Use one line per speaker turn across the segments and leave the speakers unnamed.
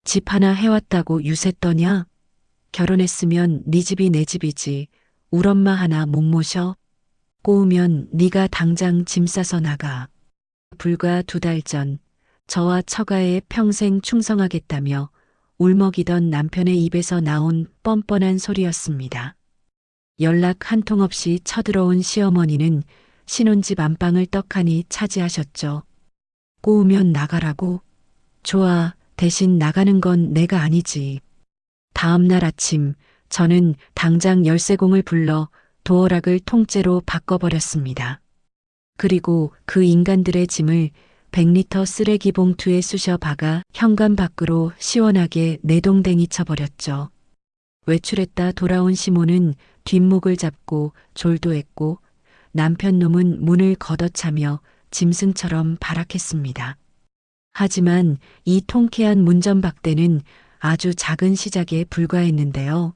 집 하나 해왔다고 유세 떠냐? 결혼했으면 네 집이 내 집이지. 울 엄마 하나 못 모셔? 꼬우면 네가 당장 짐 싸서 나가. 불과 2달 전 저와 처가에 평생 충성하겠다며 울먹이던 남편의 입에서 나온 뻔뻔한 소리였습니다. 연락 한 통 없이 쳐들어온 시어머니는 신혼집 안방을 떡하니 차지하셨죠. 꼬우면 나가라고? 좋아, 대신 나가는 건 내가 아니지. 다음 날 아침 저는 당장 열쇠공을 불러 도어락을 통째로 바꿔버렸습니다. 그리고 그 인간들의 짐을 100리터 쓰레기 봉투에 쑤셔 박아 현관 밖으로 시원하게 내동댕이 쳐버렸죠. 외출했다 돌아온 시모는 뒷목을 잡고 졸도했고 남편 놈은 문을 걷어차며 짐승처럼 발악했습니다. 하지만 이 통쾌한 문전박대는 아주 작은 시작에 불과했는데요.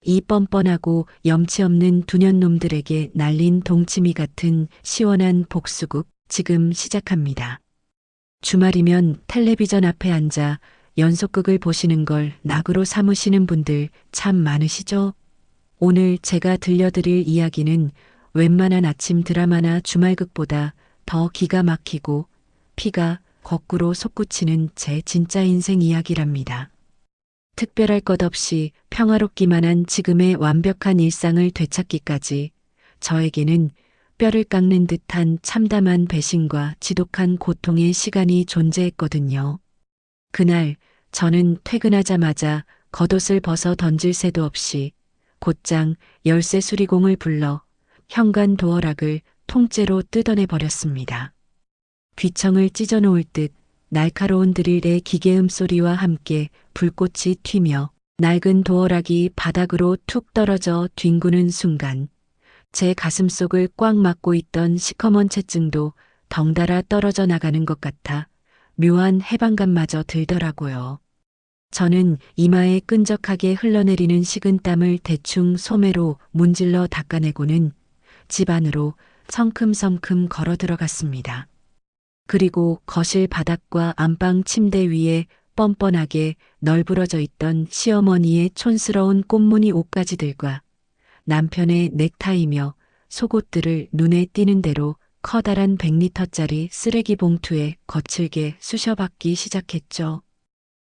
이 뻔뻔하고 염치 없는 두년놈들에게 날린 동치미 같은 시원한 복수국 지금 시작합니다. 주말이면 텔레비전 앞에 앉아 연속극을 보시는 걸 낙으로 삼으시는 분들 참 많으시죠? 오늘 제가 들려드릴 이야기는 웬만한 아침 드라마나 주말극보다 더 기가 막히고 피가 거꾸로 솟구치는 제 진짜 인생 이야기랍니다. 특별할 것 없이 평화롭기만 한 지금의 완벽한 일상을 되찾기까지 저에게는 뼈를 깎는 듯한 참담한 배신과 지독한 고통의 시간이 존재했거든요. 그날 저는 퇴근하자마자 겉옷을 벗어 던질 새도 없이 곧장 열쇠 수리공을 불러 현관 도어락을 통째로 뜯어내 버렸습니다. 귀청을 찢어놓을 듯 날카로운 드릴의 기계음 소리와 함께 불꽃이 튀며 낡은 도어락이 바닥으로 툭 떨어져 뒹구는 순간 제 가슴속을 꽉 막고 있던 시커먼 채증도 덩달아 떨어져 나가는 것 같아 묘한 해방감마저 들더라고요. 저는 이마에 끈적하게 흘러내리는 식은땀을 대충 소매로 문질러 닦아내고는 집 안으로 성큼성큼 걸어 들어갔습니다. 그리고 거실 바닥과 안방 침대 위에 뻔뻔하게 널브러져 있던 시어머니의 촌스러운 꽃무늬 옷가지들과 남편의 넥타이며 속옷들을 눈에 띄는 대로 커다란 100리터짜리 쓰레기 봉투에 거칠게 쑤셔박기 시작했죠.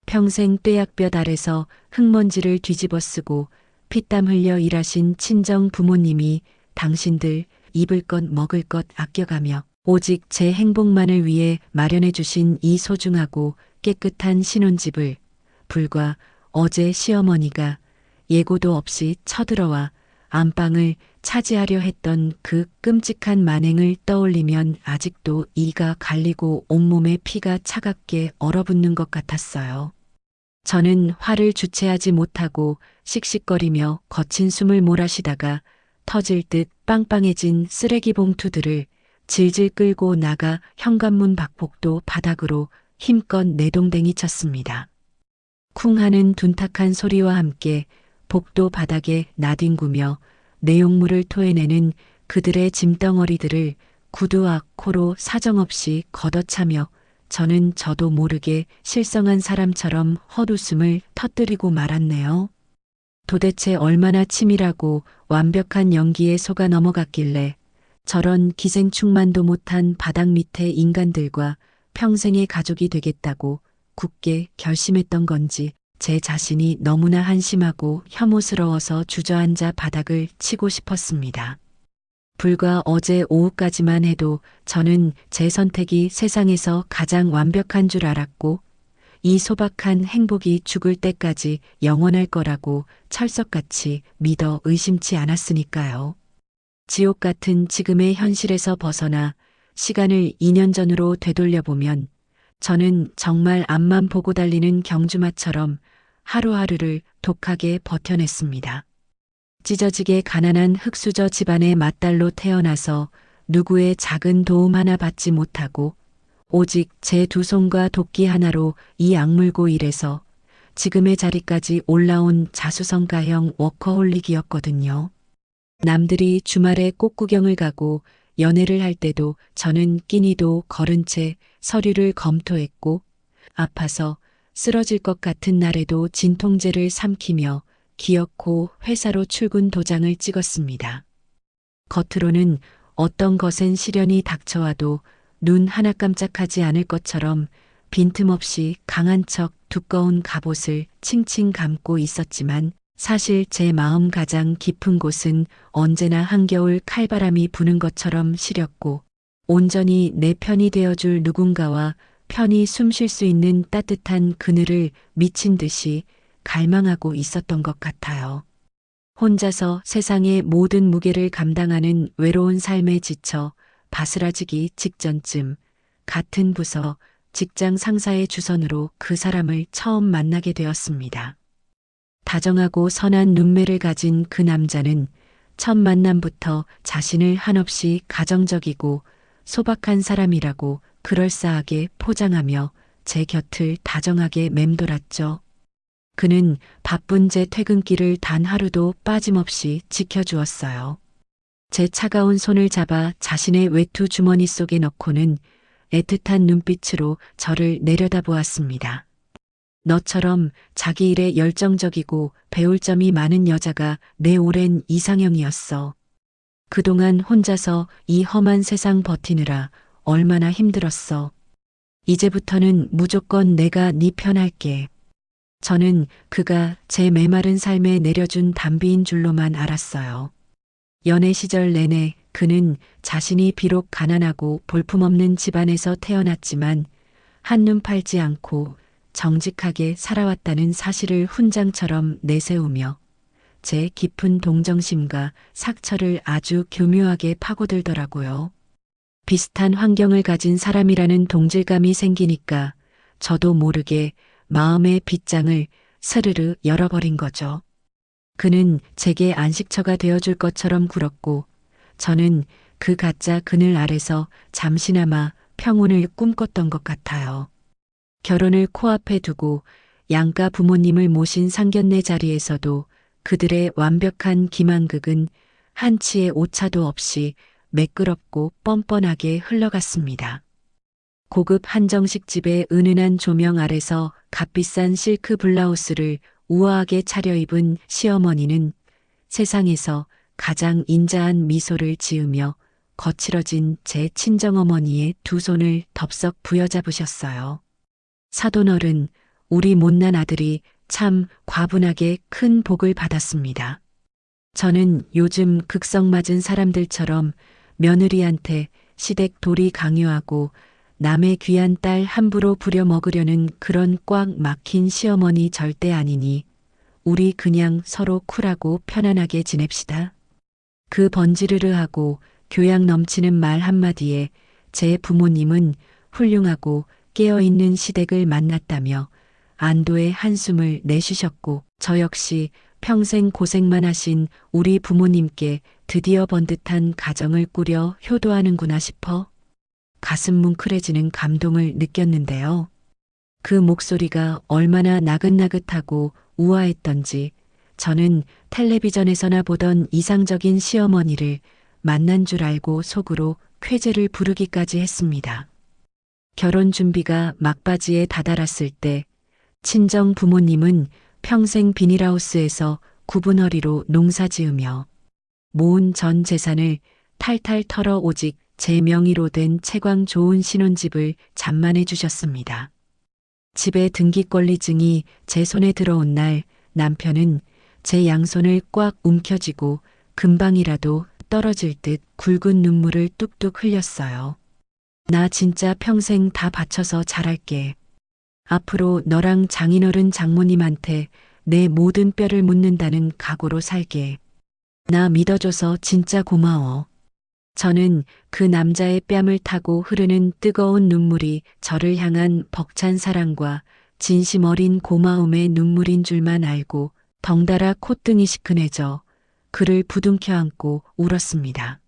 평생 뙤약볕 아래서 흙먼지를 뒤집어 쓰고 피땀 흘려 일하신 친정 부모님이 당신들 입을 것 먹을 것 아껴가며 오직 제 행복만을 위해 마련해 주신 이 소중하고 깨끗한 신혼집을 불과 어제 시어머니가 예고도 없이 쳐들어와 안방을 차지하려 했던 그 끔찍한 만행을 떠올리면 아직도 이가 갈리고 온몸에 피가 차갑게 얼어붙는 것 같았어요. 저는 화를 주체하지 못하고 씩씩거리며 거친 숨을 몰아쉬다가 터질 듯 빵빵해진 쓰레기 봉투들을 질질 끌고 나가 현관문 박복도 바닥으로 힘껏 내동댕이 쳤습니다. 쿵 하는 둔탁한 소리와 함께 복도 바닥에 나뒹구며 내용물을 토해내는 그들의 짐덩어리들을 구두와 코로 사정없이 걷어차며 저는 저도 모르게 실성한 사람처럼 헛웃음을 터뜨리고 말았네요. 도대체 얼마나 치밀하고 완벽한 연기에 속아 넘어갔길래 저런 기생충만도 못한 바닥 밑의 인간들과 평생의 가족이 되겠다고 굳게 결심했던 건지 제 자신이 너무나 한심하고 혐오스러워서 주저앉아 바닥을 치고 싶었습니다. 불과 어제 오후까지만 해도 저는 제 선택이 세상에서 가장 완벽한 줄 알았고 이 소박한 행복이 죽을 때까지 영원할 거라고 철석같이 믿어 의심치 않았으니까요. 지옥 같은 지금의 현실에서 벗어나 시간을 2년 전으로 되돌려보면 저는 정말 앞만 보고 달리는 경주마처럼 하루하루를 독하게 버텨냈습니다. 찢어지게 가난한 흙수저 집안의 맏딸로 태어나서 누구의 작은 도움 하나 받지 못하고 오직 제 2손과 도끼 하나로 이 악물고 일해서 지금의 자리까지 올라온 자수성가형 워커홀릭이었거든요. 남들이 주말에 꽃구경을 가고 연애를 할 때도 저는 끼니도 거른 채 서류를 검토했고 아파서 쓰러질 것 같은 날에도 진통제를 삼키며 기어코 회사로 출근 도장을 찍었습니다. 겉으로는 어떤 거센 시련이 닥쳐와도 눈 하나 깜짝하지 않을 것처럼 빈틈없이 강한 척 두꺼운 갑옷을 칭칭 감고 있었지만 사실 제 마음 가장 깊은 곳은 언제나 한겨울 칼바람이 부는 것처럼 시렸고 온전히 내 편이 되어줄 누군가와 편히 숨 쉴 수 있는 따뜻한 그늘을 미친 듯이 갈망하고 있었던 것 같아요. 혼자서 세상의 모든 무게를 감당하는 외로운 삶에 지쳐 바스라지기 직전쯤 같은 부서 직장 상사의 주선으로 그 사람을 처음 만나게 되었습니다. 다정하고 선한 눈매를 가진 그 남자는 첫 만남부터 자신을 한없이 가정적이고 소박한 사람이라고 그럴싸하게 포장하며 제 곁을 다정하게 맴돌았죠. 그는 바쁜 제 퇴근길을 단 하루도 빠짐없이 지켜주었어요. 제 차가운 손을 잡아 자신의 외투 주머니 속에 넣고는 애틋한 눈빛으로 저를 내려다보았습니다. 너처럼 자기 일에 열정적이고 배울 점이 많은 여자가 내 오랜 이상형이었어. 그동안 혼자서 이 험한 세상 버티느라 얼마나 힘들었어. 이제부터는 무조건 내가 네 편할게. 저는 그가 제 메마른 삶에 내려준 담비인 줄로만 알았어요. 연애 시절 내내 그는 자신이 비록 가난하고 볼품없는 집안에서 태어났지만 한눈 팔지 않고 정직하게 살아왔다는 사실을 훈장처럼 내세우며 제 깊은 동정심과 상처를 아주 교묘하게 파고들더라고요. 비슷한 환경을 가진 사람이라는 동질감이 생기니까 저도 모르게 마음의 빗장을 스르르 열어버린 거죠. 그는 제게 안식처가 되어줄 것처럼 굴었고 저는 그 가짜 그늘 아래서 잠시나마 평온을 꿈꿨던 것 같아요. 결혼을 코앞에 두고 양가 부모님을 모신 상견례 자리에서도 그들의 완벽한 기만극은 한치의 오차도 없이 매끄럽고 뻔뻔하게 흘러갔습니다. 고급 한정식 집의 은은한 조명 아래서 값비싼 실크 블라우스를 우아하게 차려입은 시어머니는 세상에서 가장 인자한 미소를 지으며 거칠어진 제 친정어머니의 두 손을 덥석 부여잡으셨어요. 사돈어른, 우리 못난 아들이 참 과분하게 큰 복을 받았습니다. 저는 요즘 극성맞은 사람들처럼 며느리한테 시댁 도리 강요하고 남의 귀한 딸 함부로 부려먹으려는 그런 꽉 막힌 시어머니 절대 아니니 우리 그냥 서로 쿨하고 편안하게 지냅시다. 그 번지르르하고 교양 넘치는 말 한마디에 제 부모님은 훌륭하고 깨어있는 시댁을 만났다며 안도의 한숨을 내쉬셨고 저 역시 평생 고생만 하신 우리 부모님께 드디어 번듯한 가정을 꾸려 효도하는구나 싶어 가슴 뭉클해지는 감동을 느꼈는데요. 그 목소리가 얼마나 나긋나긋하고 우아했던지 저는 텔레비전에서나 보던 이상적인 시어머니를 만난 줄 알고 속으로 쾌재를 부르기까지 했습니다. 결혼 준비가 막바지에 다다랐을 때 친정 부모님은 평생 비닐하우스에서 굽은 허리로 농사지으며 모은 전 재산을 탈탈 털어 오직 제 명의로 된 채광 좋은 신혼집을 잠만해 주셨습니다. 집의 등기권리증이 제 손에 들어온 날 남편은 제 양손을 꽉 움켜쥐고 금방이라도 떨어질 듯 굵은 눈물을 뚝뚝 흘렸어요. 나 진짜 평생 다 바쳐서 잘할게. 앞으로 너랑 장인어른 장모님한테 내 모든 뼈를 묻는다는 각오로 살게. 나 믿어줘서 진짜 고마워. 저는 그 남자의 뺨을 타고 흐르는 뜨거운 눈물이 저를 향한 벅찬 사랑과 진심 어린 고마움의 눈물인 줄만 알고 덩달아 콧등이 시큰해져 그를 부둥켜 안고 울었습니다.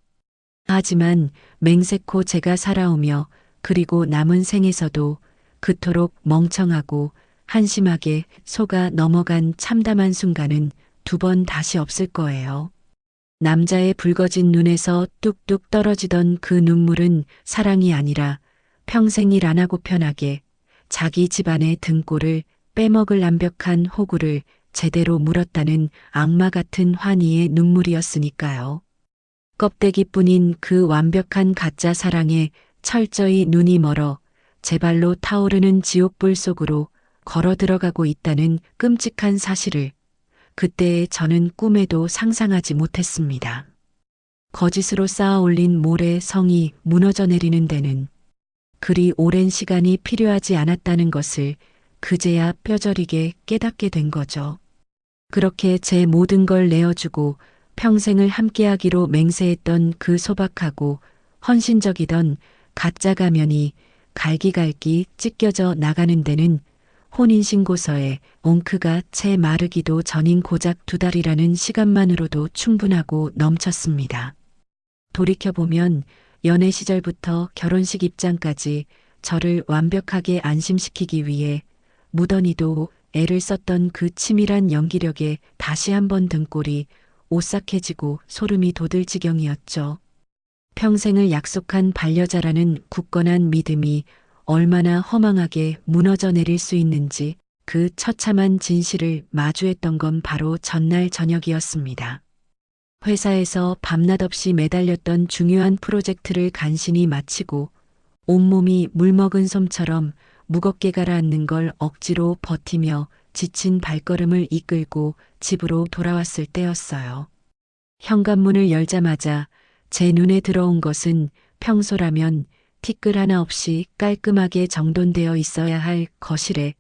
하지만 맹세코 제가 살아오며 그리고 남은 생에서도 그토록 멍청하고 한심하게 속아 넘어간 참담한 순간은 두 번 다시 없을 거예요. 남자의 붉어진 눈에서 뚝뚝 떨어지던 그 눈물은 사랑이 아니라 평생 일 안 하고 편하게 자기 집안의 등골을 빼먹을 완벽한 호구를 제대로 물었다는 악마 같은 환희의 눈물이었으니까요. 껍데기뿐인 그 완벽한 가짜 사랑에 철저히 눈이 멀어 제 발로 타오르는 지옥불 속으로 걸어 들어가고 있다는 끔찍한 사실을 그때의 저는 꿈에도 상상하지 못했습니다. 거짓으로 쌓아 올린 모래 성이 무너져 내리는 데는 그리 오랜 시간이 필요하지 않았다는 것을 그제야 뼈저리게 깨닫게 된 거죠. 그렇게 제 모든 걸 내어주고 평생을 함께하기로 맹세했던 그 소박하고 헌신적이던 가짜 가면이 갈기갈기 찢겨져 나가는 데는 혼인신고서에 엉크가 채 마르기도 전인 고작 2달이라는 시간만으로도 충분하고 넘쳤습니다. 돌이켜보면 연애 시절부터 결혼식 입장까지 저를 완벽하게 안심시키기 위해 무던히도 애를 썼던 그 치밀한 연기력에 다시 한번 등골이 오싹해지고 소름이 돋을 지경이었죠. 평생을 약속한 반려자라는 굳건한 믿음이 얼마나 허망하게 무너져 내릴 수 있는지 그 처참한 진실을 마주했던 건 바로 전날 저녁이었습니다. 회사에서 밤낮 없이 매달렸던 중요한 프로젝트를 간신히 마치고 온몸이 물먹은 솜처럼 무겁게 가라앉는 걸 억지로 버티며 지친 발걸음을 이끌고 집으로 돌아왔을 때였어요. 현관문을 열자마자 제 눈에 들어온 것은 평소라면 티끌 하나 없이 깔끔하게 정돈되어 있어야 할 거실에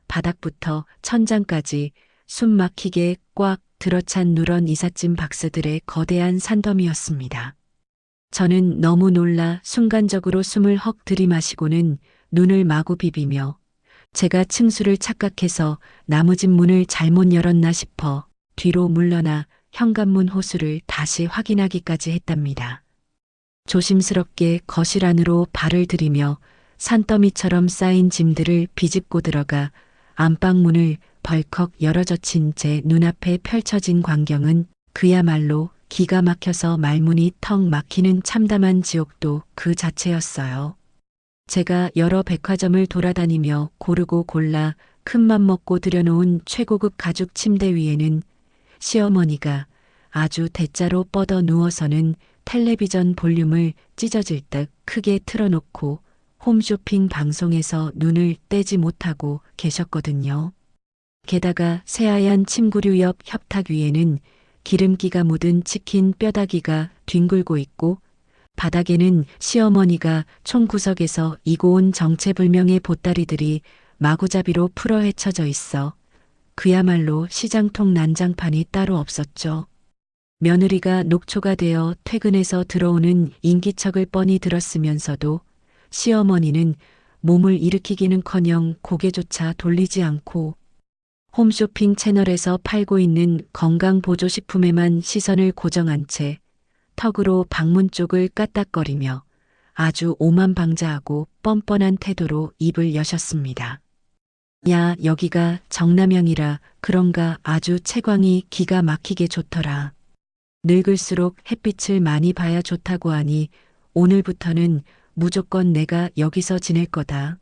바닥부터 천장까지 숨 막히게 꽉 들어찬 누런 이삿짐 박스들의 거대한 산더미였습니다. 저는 너무 놀라 순간적으로 숨을 헉 들이마시고는 눈을 마구 비비며 제가 층수를 착각해서 나무집 문을 잘못 열었나 싶어 뒤로 물러나 현관문 호수를 다시 확인하기까지 했답니다. 조심스럽게 거실 안으로 발을 들이며 산더미처럼 쌓인 짐들을 비집고 들어가 안방문을 벌컥 열어젖힌 제 눈앞에 펼쳐진 광경은 그야말로 기가 막혀서 말문이 턱 막히는 참담한 지옥도 그 자체였어요. 제가 여러 백화점을 돌아다니며 고르고 골라 큰맘 먹고 들여놓은 최고급 가죽 침대 위에는 시어머니가 아주 대자로 뻗어 누워서는 텔레비전 볼륨을 찢어질 듯 크게 틀어놓고 홈쇼핑 방송에서 눈을 떼지 못하고 계셨거든요. 게다가 새하얀 침구류 옆 협탁 위에는 기름기가 묻은 치킨 뼈다귀가 뒹굴고 있고 바닥에는 시어머니가 총구석에서 이고 온 정체불명의 보따리들이 마구잡이로 풀어 헤쳐져 있어 그야말로 시장통 난장판이 따로 없었죠. 며느리가 녹초가 되어 퇴근해서 들어오는 인기척을 뻔히 들었으면서도 시어머니는 몸을 일으키기는커녕 고개조차 돌리지 않고 홈쇼핑 채널에서 팔고 있는 건강보조식품에만 시선을 고정한 채 턱으로 방문 쪽을 까딱거리며 아주 오만방자하고 뻔뻔한 태도로 입을 여셨습니다. 야, 여기가 정남향이라 그런가 아주 채광이 기가 막히게 좋더라. 늙을수록 햇빛을 많이 봐야 좋다고 하니 오늘부터는 무조건 내가 여기서 지낼 거다.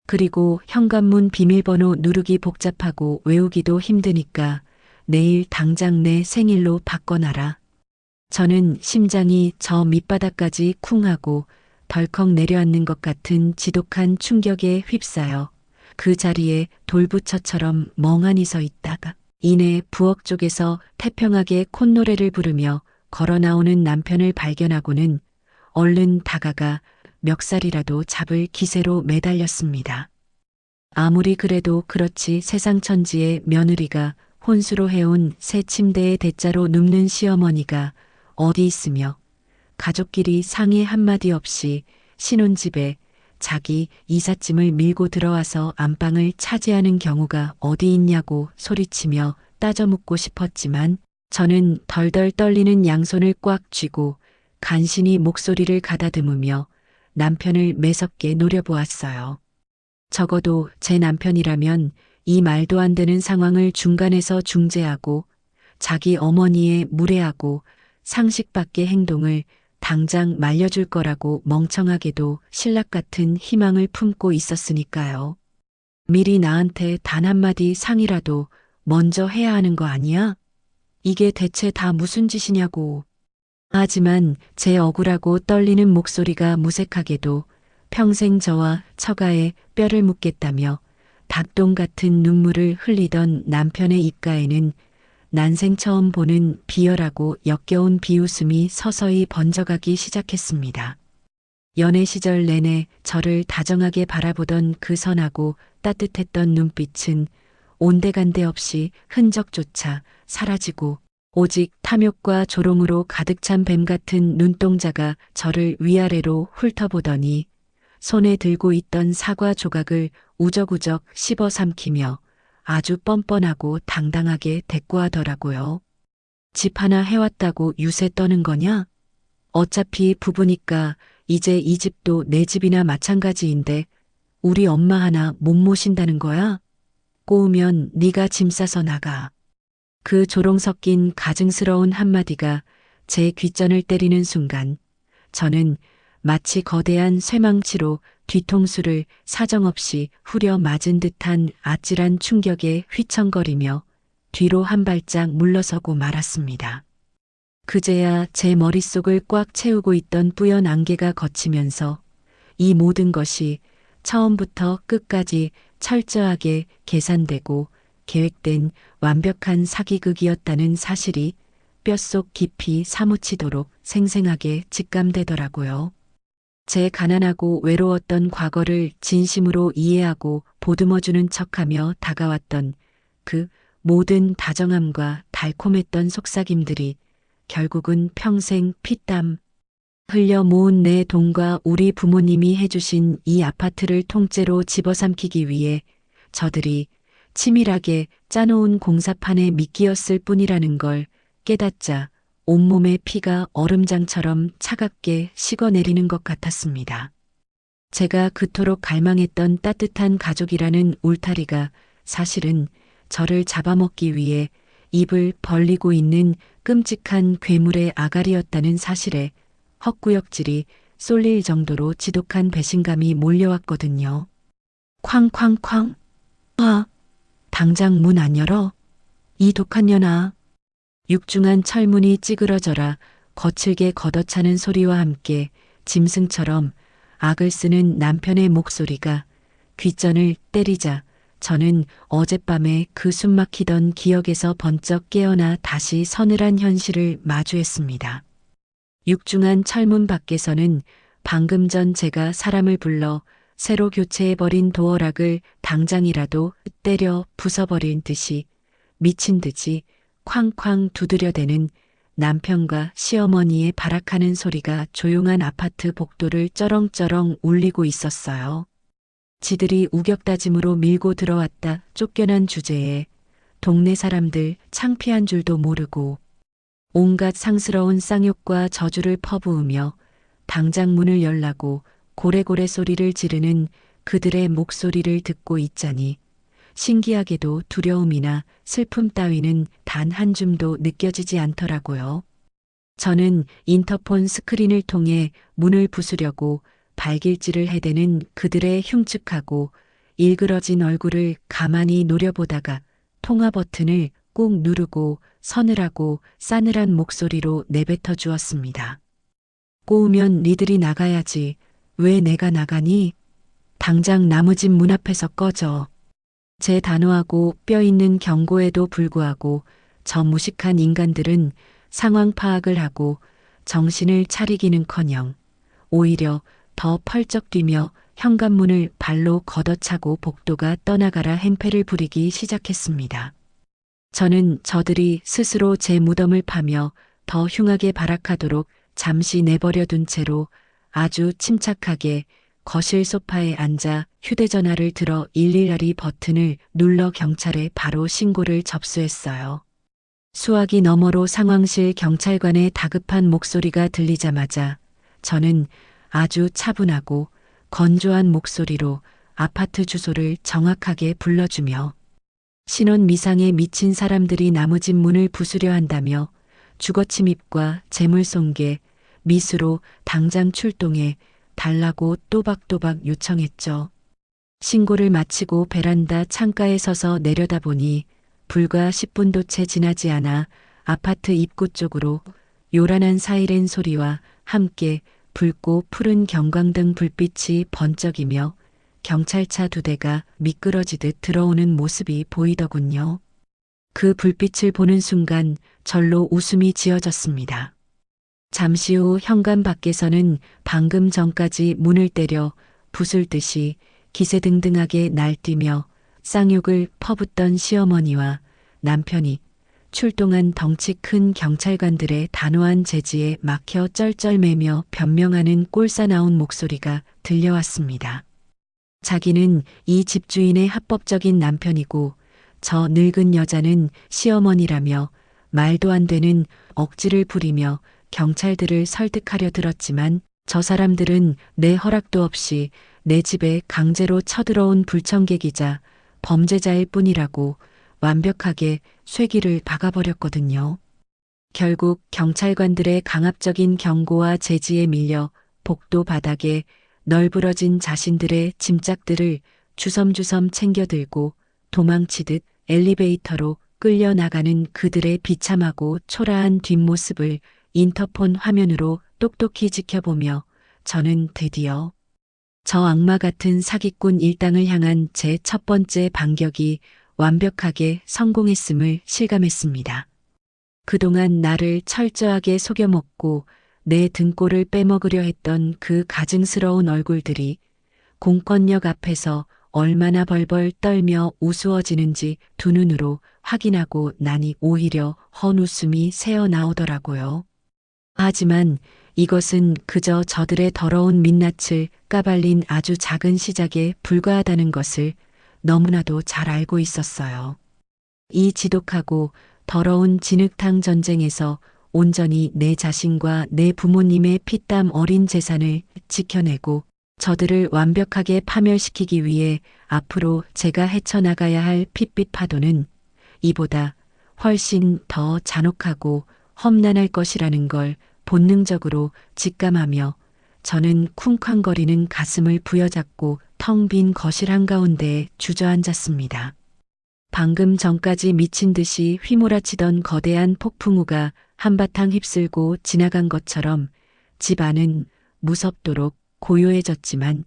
그리고 현관문 비밀번호 누르기 복잡하고 외우기도 힘드니까 내일 당장 내 생일로 바꿔놔라. 저는 심장이 저 밑바닥까지 쿵하고 덜컥 내려앉는 것 같은 지독한 충격에 휩싸여 그 자리에 돌부처처럼 멍하니 서 있다가 이내 부엌 쪽에서 태평하게 콧노래를 부르며 걸어 나오는 남편을 발견하고는 얼른 다가가 멱살이라도 잡을 기세로 매달렸습니다. 아무리 그래도 그렇지 세상 천지의 며느리가 혼수로 해온 새 침대에 대자로 눕는 시어머니가 어디 있으며 가족끼리 상의 한마디 없이 신혼집에 자기 이삿짐을 밀고 들어와서 안방을 차지하는 경우가 어디 있냐고 소리치며 따져묻고 싶었지만 저는 덜덜 떨리는 양손을 꽉 쥐고 간신히 목소리를 가다듬으며 남편을 매섭게 노려보았어요. 적어도 제 남편이라면 이 말도 안 되는 상황을 중간에서 중재하고 자기 어머니의 무례하고 상식 밖의 행동을 당장 말려줄 거라고 멍청하게도 신락 같은 희망을 품고 있었으니까요. 미리 나한테 단 한마디 상의라도 먼저 해야 하는 거 아니야? 이게 대체 다 무슨 짓이냐고. 하지만 제 억울하고 떨리는 목소리가 무색하게도 평생 저와 처가에 뼈를 묻겠다며 닭똥 같은 눈물을 흘리던 남편의 입가에는 난생 처음 보는 비열하고 역겨운 비웃음이 서서히 번져가기 시작했습니다. 연애 시절 내내 저를 다정하게 바라보던 그 선하고 따뜻했던 눈빛은 온데간데 없이 흔적조차 사라지고 오직 탐욕과 조롱으로 가득 찬 뱀 같은 눈동자가 저를 위아래로 훑어보더니 손에 들고 있던 사과 조각을 우적우적 씹어 삼키며 아주 뻔뻔하고 당당하게 대꾸하더라고요. 집 하나 해왔다고 유세 떠는 거냐? 어차피 부부니까 이제 이 집도 내 집이나 마찬가지인데 우리 엄마 하나 못 모신다는 거야? 꼬우면 네가 짐 싸서 나가. 그 조롱 섞인 가증스러운 한마디가 제 귓전을 때리는 순간 저는 마치 거대한 쇠망치로 뒤통수를 사정없이 후려 맞은 듯한 아찔한 충격에 휘청거리며 뒤로 한 발짝 물러서고 말았습니다. 그제야 제 머릿속을 꽉 채우고 있던 뿌연 안개가 걷히면서 이 모든 것이 처음부터 끝까지 철저하게 계산되고 계획된 완벽한 사기극이었다는 사실이 뼛속 깊이 사무치도록 생생하게 직감되더라고요. 제 가난하고 외로웠던 과거를 진심으로 이해하고 보듬어주는 척하며 다가왔던 그 모든 다정함과 달콤했던 속삭임들이 결국은 평생 피땀 흘려 모은 내 돈과 우리 부모님이 해주신 이 아파트를 통째로 집어삼키기 위해 저들이 치밀하게 짜놓은 공사판의 미끼였을 뿐이라는 걸 깨닫자 온몸의 피가 얼음장처럼 차갑게 식어내리는 것 같았습니다. 제가 그토록 갈망했던 따뜻한 가족이라는 울타리가 사실은 저를 잡아먹기 위해 입을 벌리고 있는 끔찍한 괴물의 아가리였다는 사실에 헛구역질이 쏠릴 정도로 지독한 배신감이 몰려왔거든요. 쾅쾅쾅. 아, 당장 문 안 열어. 이 독한 년아. 육중한 철문이 찌그러져라 거칠게 걷어차는 소리와 함께 짐승처럼 악을 쓰는 남편의 목소리가 귓전을 때리자 저는 어젯밤에 그 숨막히던 기억에서 번쩍 깨어나 다시 서늘한 현실을 마주했습니다. 육중한 철문 밖에서는 방금 전 제가 사람을 불러 새로 교체해버린 도어락을 당장이라도 때려 부숴버린 듯이 미친 듯이 쾅쾅 두드려대는 남편과 시어머니의 발악하는 소리가 조용한 아파트 복도를 쩌렁쩌렁 울리고 있었어요. 지들이 우격다짐으로 밀고 들어왔다 쫓겨난 주제에 동네 사람들 창피한 줄도 모르고 온갖 상스러운 쌍욕과 저주를 퍼부으며 당장 문을 열라고 고래고래 소리를 지르는 그들의 목소리를 듣고 있자니 신기하게도 두려움이나 슬픔 따위는 단 한 줌도 느껴지지 않더라고요. 저는 인터폰 스크린을 통해 문을 부수려고 발길질을 해대는 그들의 흉측하고 일그러진 얼굴을 가만히 노려보다가 통화 버튼을 꾹 누르고 서늘하고 싸늘한 목소리로 내뱉어 주었습니다. 꼬우면 니들이 나가야지. 왜 내가 나가니? 당장 나무집 문 앞에서 꺼져. 제 단호하고 뼈 있는 경고에도 불구하고 저 무식한 인간들은 상황 파악을 하고 정신을 차리기는커녕 오히려 더 펄쩍 뛰며 현관문을 발로 걷어차고 복도가 떠나가라 행패를 부리기 시작했습니다. 저는 저들이 스스로 제 무덤을 파며 더 흉하게 발악하도록 잠시 내버려 둔 채로 아주 침착하게 거실 소파에 앉아 휴대전화를 들어 112 버튼을 눌러 경찰에 바로 신고를 접수했어요. 수화기 너머로 상황실 경찰관의 다급한 목소리가 들리자마자 저는 아주 차분하고 건조한 목소리로 아파트 주소를 정확하게 불러주며 신원 미상에 미친 사람들이 나무집 문을 부수려 한다며 주거침입과 재물손괴, 미수로 당장 출동해 달라고 또박또박 요청했죠. 신고를 마치고 베란다 창가에 서서 내려다보니 불과 10분도 채 지나지 않아 아파트 입구 쪽으로 요란한 사이렌 소리와 함께 붉고 푸른 경광등 불빛이 번쩍이며 경찰차 2대가 미끄러지듯 들어오는 모습이 보이더군요. 그 불빛을 보는 순간 절로 웃음이 지어졌습니다. 잠시 후 현관 밖에서는 방금 전까지 문을 때려 부술듯이 기세등등하게 날뛰며 쌍욕을 퍼붓던 시어머니와 남편이 출동한 덩치 큰 경찰관들의 단호한 제지에 막혀 쩔쩔매며 변명하는 꼴사나운 목소리가 들려왔습니다. 자기는 이 집주인의 합법적인 남편이고 저 늙은 여자는 시어머니라며 말도 안 되는 억지를 부리며 경찰들을 설득하려 들었지만 저 사람들은 내 허락도 없이 내 집에 강제로 쳐들어온 불청객이자 범죄자일 뿐이라고 완벽하게 쇠기를 박아버렸거든요. 결국 경찰관들의 강압적인 경고와 제지에 밀려 복도 바닥에 널브러진 자신들의 짐짝들을 주섬주섬 챙겨들고 도망치듯 엘리베이터로 끌려나가는 그들의 비참하고 초라한 뒷모습을 인터폰 화면으로 똑똑히 지켜보며 저는 드디어 저 악마 같은 사기꾼 일당을 향한 제 첫 번째 반격이 완벽하게 성공했음을 실감했습니다. 그동안 나를 철저하게 속여먹고 내 등골을 빼먹으려 했던 그 가증스러운 얼굴들이 공권력 앞에서 얼마나 벌벌 떨며 우스워지는지 두 눈으로 확인하고 나니 오히려 헛웃음이 새어나오더라고요. 하지만 이것은 그저 저들의 더러운 민낯을 까발린 아주 작은 시작에 불과하다는 것을 너무나도 잘 알고 있었어요. 이 지독하고 더러운 진흙탕 전쟁에서 온전히 내 자신과 내 부모님의 피땀 어린 재산을 지켜내고 저들을 완벽하게 파멸시키기 위해 앞으로 제가 헤쳐나가야 할 핏빛 파도는 이보다 훨씬 더 잔혹하고 험난할 것이라는 걸 본능적으로 직감하며 저는 쿵쾅거리는 가슴을 부여잡고 텅 빈 거실 한가운데에 주저앉았습니다. 방금 전까지 미친 듯이 휘몰아치던 거대한 폭풍우가 한바탕 휩쓸고 지나간 것처럼 집 안은 무섭도록 고요해졌지만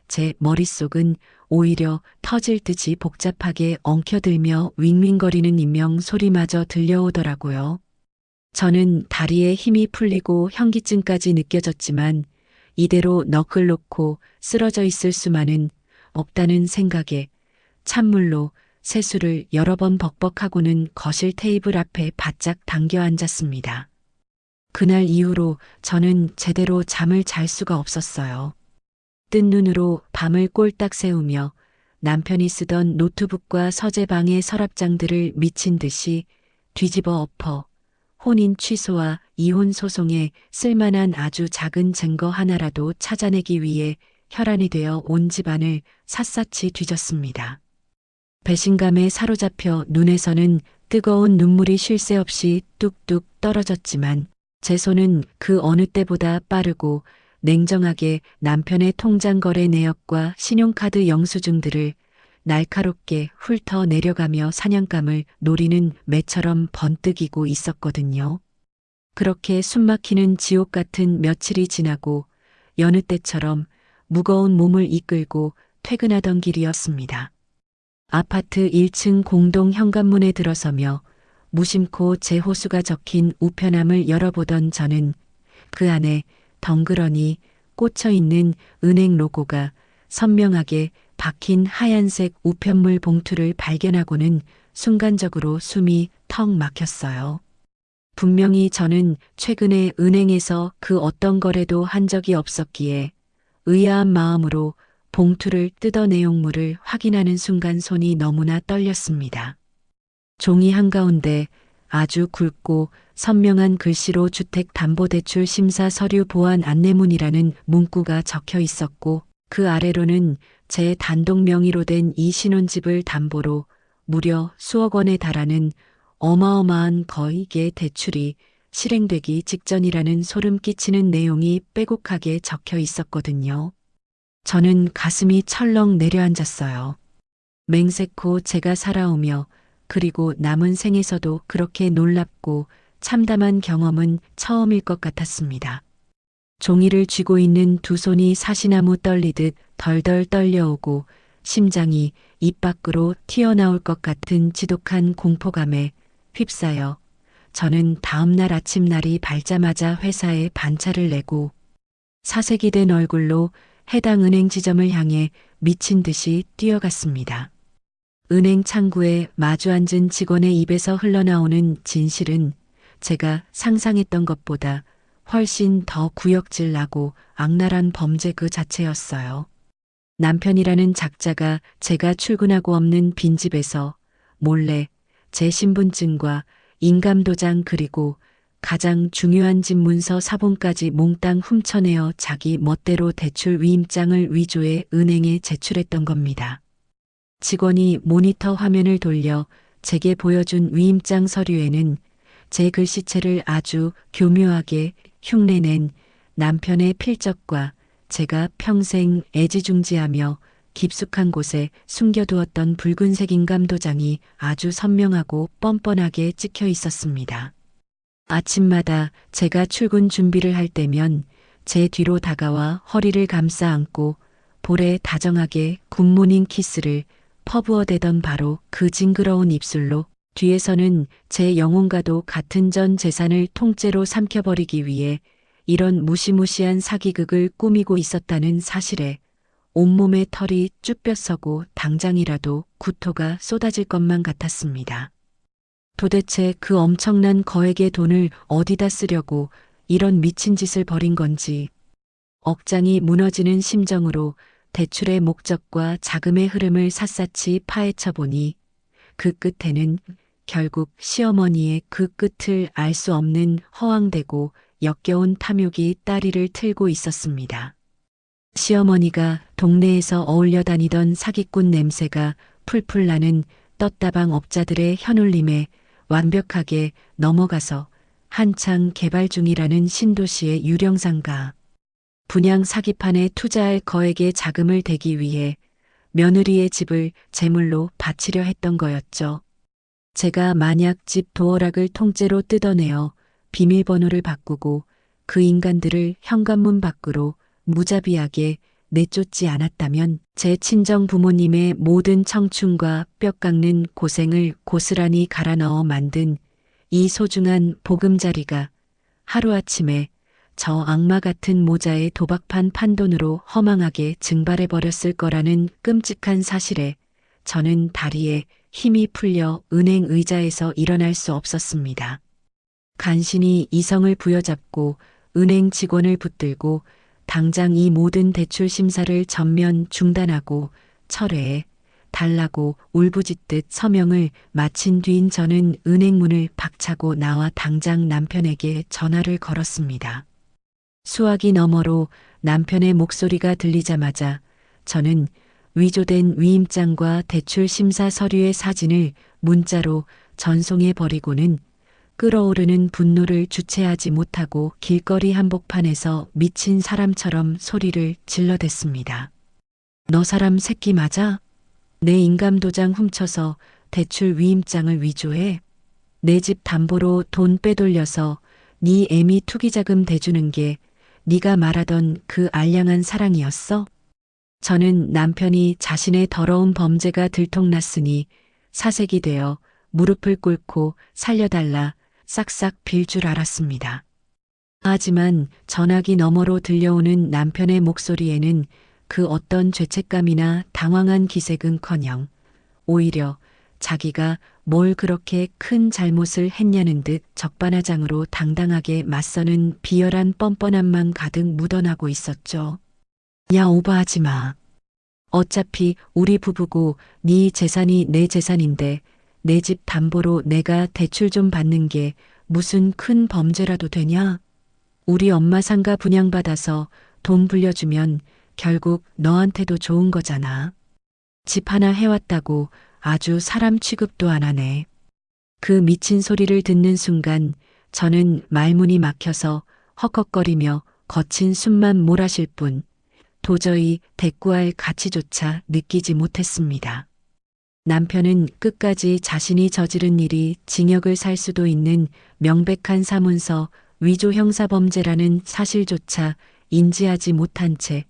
제 머릿속은 오히려 터질 듯이 복잡하게 엉켜들며 윙윙거리는 인명 소리마저 들려오더라고요. 저는 다리에 힘이 풀리고 현기증까지 느껴졌지만 이대로 넋을 놓고 쓰러져 있을 수만은 없다는 생각에 찬물로 세수를 여러 번 벅벅하고는 거실 테이블 앞에 바짝 당겨 앉았습니다. 그날 이후로 저는 제대로 잠을 잘 수가 없었어요. 뜬 눈으로 밤을 꼴딱 새우며 남편이 쓰던 노트북과 서재방의 서랍장들을 미친 듯이 뒤집어 엎어 혼인 취소와 이혼 소송에 쓸만한 아주 작은 증거 하나라도 찾아내기 위해 혈안이 되어 온 집안을 샅샅이 뒤졌습니다. 배신감에 사로잡혀 눈에서는 뜨거운 눈물이 쉴 새 없이 뚝뚝 떨어졌지만 제 손은 그 어느 때보다 빠르고 냉정하게 남편의 통장 거래 내역과 신용카드 영수증들을 날카롭게 훑어 내려가며 사냥감을 노리는 매처럼 번뜩이고 있었거든요. 그렇게 숨막히는 지옥 같은 며칠이 지나고 여느 때처럼 무거운 몸을 이끌고 퇴근하던 길이었습니다. 아파트 1층 공동 현관문에 들어서며 무심코 제 호수가 적힌 우편함을 열어보던 저는 그 안에 덩그러니 꽂혀있는 은행 로고가 선명하게 박힌 하얀색 우편물 봉투를 발견하고는 순간적으로 숨이 턱 막혔어요. 분명히 저는 최근에 은행에서 그 어떤 거래도 한 적이 없었기에 의아한 마음으로 봉투를 뜯어 내용물을 확인하는 순간 손이 너무나 떨렸습니다. 종이 한가운데 아주 굵고 선명한 글씨로 주택담보대출 심사 서류 보완 안내문이라는 문구가 적혀 있었고 그 아래로는 제 단독 명의로 된 이 신혼집을 담보로 무려 수억 원에 달하는 어마어마한 거액의 대출이 실행되기 직전이라는 소름 끼치는 내용이 빼곡하게 적혀 있었거든요. 저는 가슴이 철렁 내려앉았어요. 맹세코 제가 살아오며 그리고 남은 생에서도 그렇게 놀랍고 참담한 경험은 처음일 것 같았습니다. 종이를 쥐고 있는 두 손이 사시나무 떨리듯 덜덜 떨려오고 심장이 입 밖으로 튀어나올 것 같은 지독한 공포감에 휩싸여 저는 다음 날 아침 날이 밝자마자 회사에 반차를 내고 사색이 된 얼굴로 해당 은행 지점을 향해 미친 듯이 뛰어갔습니다. 은행 창구에 마주 앉은 직원의 입에서 흘러나오는 진실은 제가 상상했던 것보다 훨씬 더 구역질 나고 악랄한 범죄 그 자체였어요. 남편이라는 작자가 제가 출근하고 없는 빈집에서 몰래 제 신분증과 인감도장 그리고 가장 중요한 집 문서 사본까지 몽땅 훔쳐내어 자기 멋대로 대출 위임장을 위조해 은행에 제출했던 겁니다. 직원이 모니터 화면을 돌려 제게 보여준 위임장 서류에는 제 글씨체를 아주 교묘하게 흉내낸 남편의 필적과 제가 평생 애지중지하며 깊숙한 곳에 숨겨두었던 붉은색 인감도장이 아주 선명하고 뻔뻔하게 찍혀 있었습니다. 아침마다 제가 출근 준비를 할 때면 제 뒤로 다가와 허리를 감싸 안고 볼에 다정하게 굿모닝 키스를 퍼부어대던 바로 그 징그러운 입술로 뒤에서는 제 영혼과도 같은 전 재산을 통째로 삼켜버리기 위해 이런 무시무시한 사기극을 꾸미고 있었다는 사실에 온몸에 털이 쭉 뼛서고 당장이라도 구토가 쏟아질 것만 같았습니다. 도대체 그 엄청난 거액의 돈을 어디다 쓰려고 이런 미친 짓을 벌인 건지 억장이 무너지는 심정으로 대출의 목적과 자금의 흐름을 샅샅이 파헤쳐 보니 그 끝에는 결국 시어머니의 그 끝을 알 수 없는 허황되고 역겨운 탐욕이 따리를 틀고 있었습니다. 시어머니가 동네에서 어울려 다니던 사기꾼 냄새가 풀풀 나는 떴다방 업자들의 현울림에 완벽하게 넘어가서 한창 개발 중이라는 신도시의 유령상가. 분양 사기판에 투자할 거액의 자금을 대기 위해 며느리의 집을 제물로 바치려 했던 거였죠. 제가 만약 집 도어락을 통째로 뜯어내어 비밀번호를 바꾸고 그 인간들을 현관문 밖으로 무자비하게 내쫓지 않았다면 제 친정 부모님의 모든 청춘과 뼈 깎는 고생을 고스란히 갈아 넣어 만든 이 소중한 보금자리가 하루아침에 저 악마 같은 모자의 도박판 판돈으로 허망하게 증발해 버렸을 거라는 끔찍한 사실에 저는 다리에 힘이 풀려 은행 의자에서 일어날 수 없었습니다. 간신히 이성을 부여잡고 은행 직원을 붙들고 당장 이 모든 대출 심사를 전면 중단하고 철회해 달라고 울부짖듯 서명을 마친 뒤인 저는 은행 문을 박차고 나와 당장 남편에게 전화를 걸었습니다. 수화기 너머로 남편의 목소리가 들리자마자 저는 위조된 위임장과 대출 심사 서류의 사진을 문자로 전송해 버리고는 끓어오르는 분노를 주체하지 못하고 길거리 한복판에서 미친 사람처럼 소리를 질러댔습니다. 너 사람 새끼 맞아? 내 인감도장 훔쳐서 대출 위임장을 위조해? 내 집 담보로 돈 빼돌려서 네 애미 투기자금 대주는 게 네가 말하던 그 알량한 사랑이었어? 저는 남편이 자신의 더러운 범죄가 들통났으니 사색이 되어 무릎을 꿇고 살려달라 싹싹 빌 줄 알았습니다. 하지만 전화기 너머로 들려오는 남편의 목소리에는 그 어떤 죄책감이나 당황한 기색은커녕 오히려 자기가 뭘 그렇게 큰 잘못을 했냐는 듯 적반하장으로 당당하게 맞서는 비열한 뻔뻔함만 가득 묻어나고 있었죠. 야, 오버하지 마. 어차피 우리 부부고 네 재산이 내 재산인데 내 집 담보로 내가 대출 좀 받는 게 무슨 큰 범죄라도 되냐? 우리 엄마 상가 분양받아서 돈 불려주면 결국 너한테도 좋은 거잖아. 집 하나 해왔다고 아주 사람 취급도 안 하네. 그 미친 소리를 듣는 순간 저는 말문이 막혀서 헉헉거리며 거친 숨만 몰아쉴 뿐 도저히 대꾸할 가치조차 느끼지 못했습니다. 남편은 끝까지 자신이 저지른 일이 징역을 살 수도 있는 명백한 사문서 위조 형사범죄라는 사실조차 인지하지 못한 채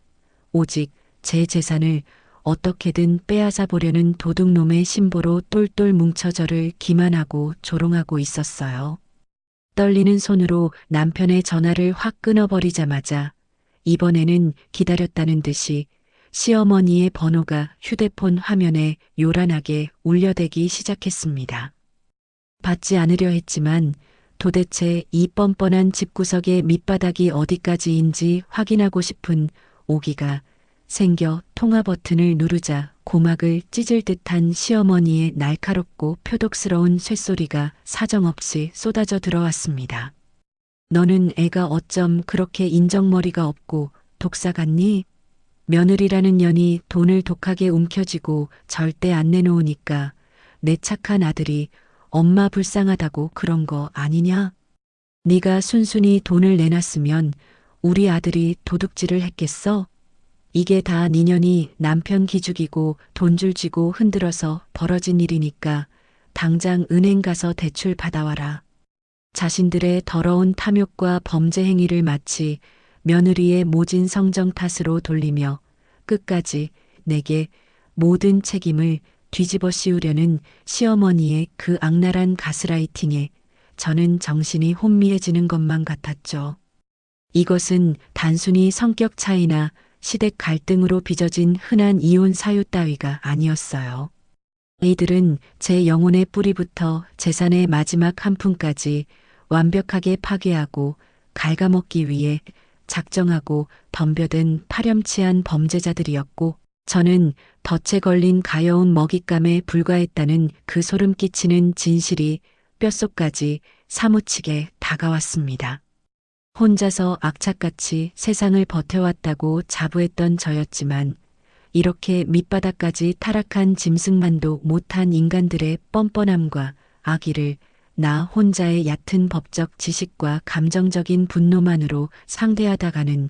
오직 제 재산을 어떻게든 빼앗아 보려는 도둑놈의 심보로 똘똘 뭉쳐 저를 기만하고 조롱하고 있었어요. 떨리는 손으로 남편의 전화를 확 끊어버리자마자 이번에는 기다렸다는 듯이 시어머니의 번호가 휴대폰 화면에 요란하게 울려대기 시작했습니다. 받지 않으려 했지만 도대체 이 뻔뻔한 집구석의 밑바닥이 어디까지인지 확인하고 싶은 오기가 생겨 통화 버튼을 누르자 고막을 찢을 듯한 시어머니의 날카롭고 표독스러운 쇳소리가 사정없이 쏟아져 들어왔습니다. 너는 애가 어쩜 그렇게 인정머리가 없고 독사 같니? 며느리라는 년이 돈을 독하게 움켜쥐고 절대 안 내놓으니까 내 착한 아들이 엄마 불쌍하다고 그런 거 아니냐? 네가 순순히 돈을 내놨으면 우리 아들이 도둑질을 했겠어? 이게 다 니년이 남편 기죽이고 돈줄 쥐고 흔들어서 벌어진 일이니까 당장 은행 가서 대출 받아와라. 자신들의 더러운 탐욕과 범죄 행위를 마치 며느리의 모진 성정 탓으로 돌리며 끝까지 내게 모든 책임을 뒤집어 씌우려는 시어머니의 그 악랄한 가스라이팅에 저는 정신이 혼미해지는 것만 같았죠. 이것은 단순히 성격 차이나 시댁 갈등으로 빚어진 흔한 이혼 사유 따위가 아니었어요. 이들은 제 영혼의 뿌리부터 재산의 마지막 한 푼까지 완벽하게 파괴하고 갉아먹기 위해 작정하고 덤벼든 파렴치한 범죄자들이었고 저는 덫에 걸린 가여운 먹잇감에 불과했다는 그 소름 끼치는 진실이 뼛속까지 사무치게 다가왔습니다. 혼자서 악착같이 세상을 버텨왔다고 자부했던 저였지만 이렇게 밑바닥까지 타락한 짐승만도 못한 인간들의 뻔뻔함과 악의를 나 혼자의 얕은 법적 지식과 감정적인 분노만으로 상대하다가는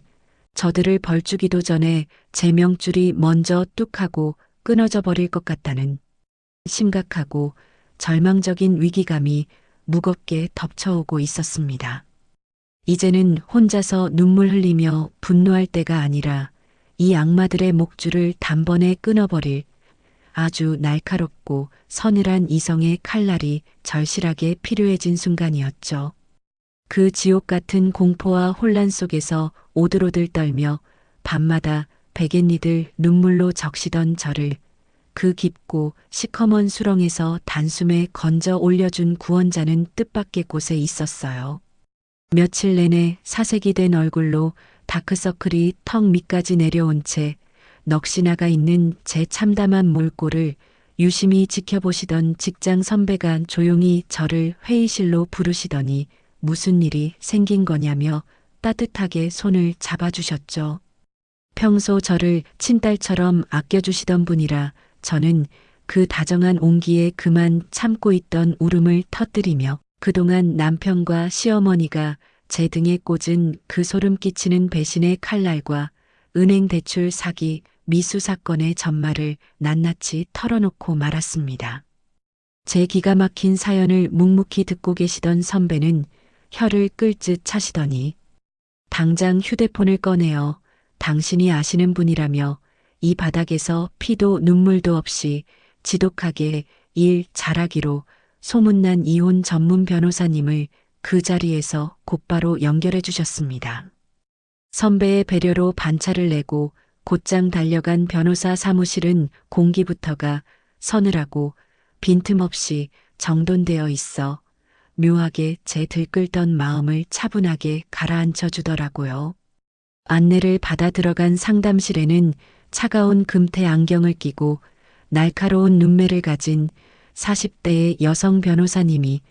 저들을 벌주기도 전에 제 명줄이 먼저 뚝 하고 끊어져 버릴 것 같다는 심각하고 절망적인 위기감이 무겁게 덮쳐오고 있었습니다. 이제는 혼자서 눈물 흘리며 분노할 때가 아니라 이 악마들의 목줄을 단번에 끊어버릴 아주 날카롭고 서늘한 이성의 칼날이 절실하게 필요해진 순간이었죠. 그 지옥 같은 공포와 혼란 속에서 오들오들 떨며 밤마다 베갯니들 눈물로 적시던 저를 그 깊고 시커먼 수렁에서 단숨에 건져 올려준 구원자는 뜻밖의 곳에 있었어요. 며칠 내내 사색이 된 얼굴로 다크서클이 턱 밑까지 내려온 채 넋이 나가 있는 제 참담한 몰골을 유심히 지켜보시던 직장 선배가 조용히 저를 회의실로 부르시더니 무슨 일이 생긴 거냐며 따뜻하게 손을 잡아주셨죠. 평소 저를 친딸처럼 아껴주시던 분이라 저는 그 다정한 온기에 그만 참고 있던 울음을 터뜨리며 그동안 남편과 시어머니가 제 등에 꽂은 그 소름 끼치는 배신의 칼날과 은행 대출 사기 미수 사건의 전말을 낱낱이 털어놓고 말았습니다. 제 기가 막힌 사연을 묵묵히 듣고 계시던 선배는 혀를 끌듯 차시더니 당장 휴대폰을 꺼내어 당신이 아시는 분이라며 이 바닥에서 피도 눈물도 없이 지독하게 일 잘하기로 소문난 이혼 전문 변호사님을 그 자리에서 곧바로 연결해 주셨습니다. 선배의 배려로 반차를 내고 곧장 달려간 변호사 사무실은 공기부터가 서늘하고 빈틈없이 정돈되어 있어 묘하게 제 들끓던 마음을 차분하게 가라앉혀 주더라고요. 안내를 받아 들어간 상담실에는 차가운 금태 안경을 끼고 날카로운 눈매를 가진 40대의 여성 변호사님이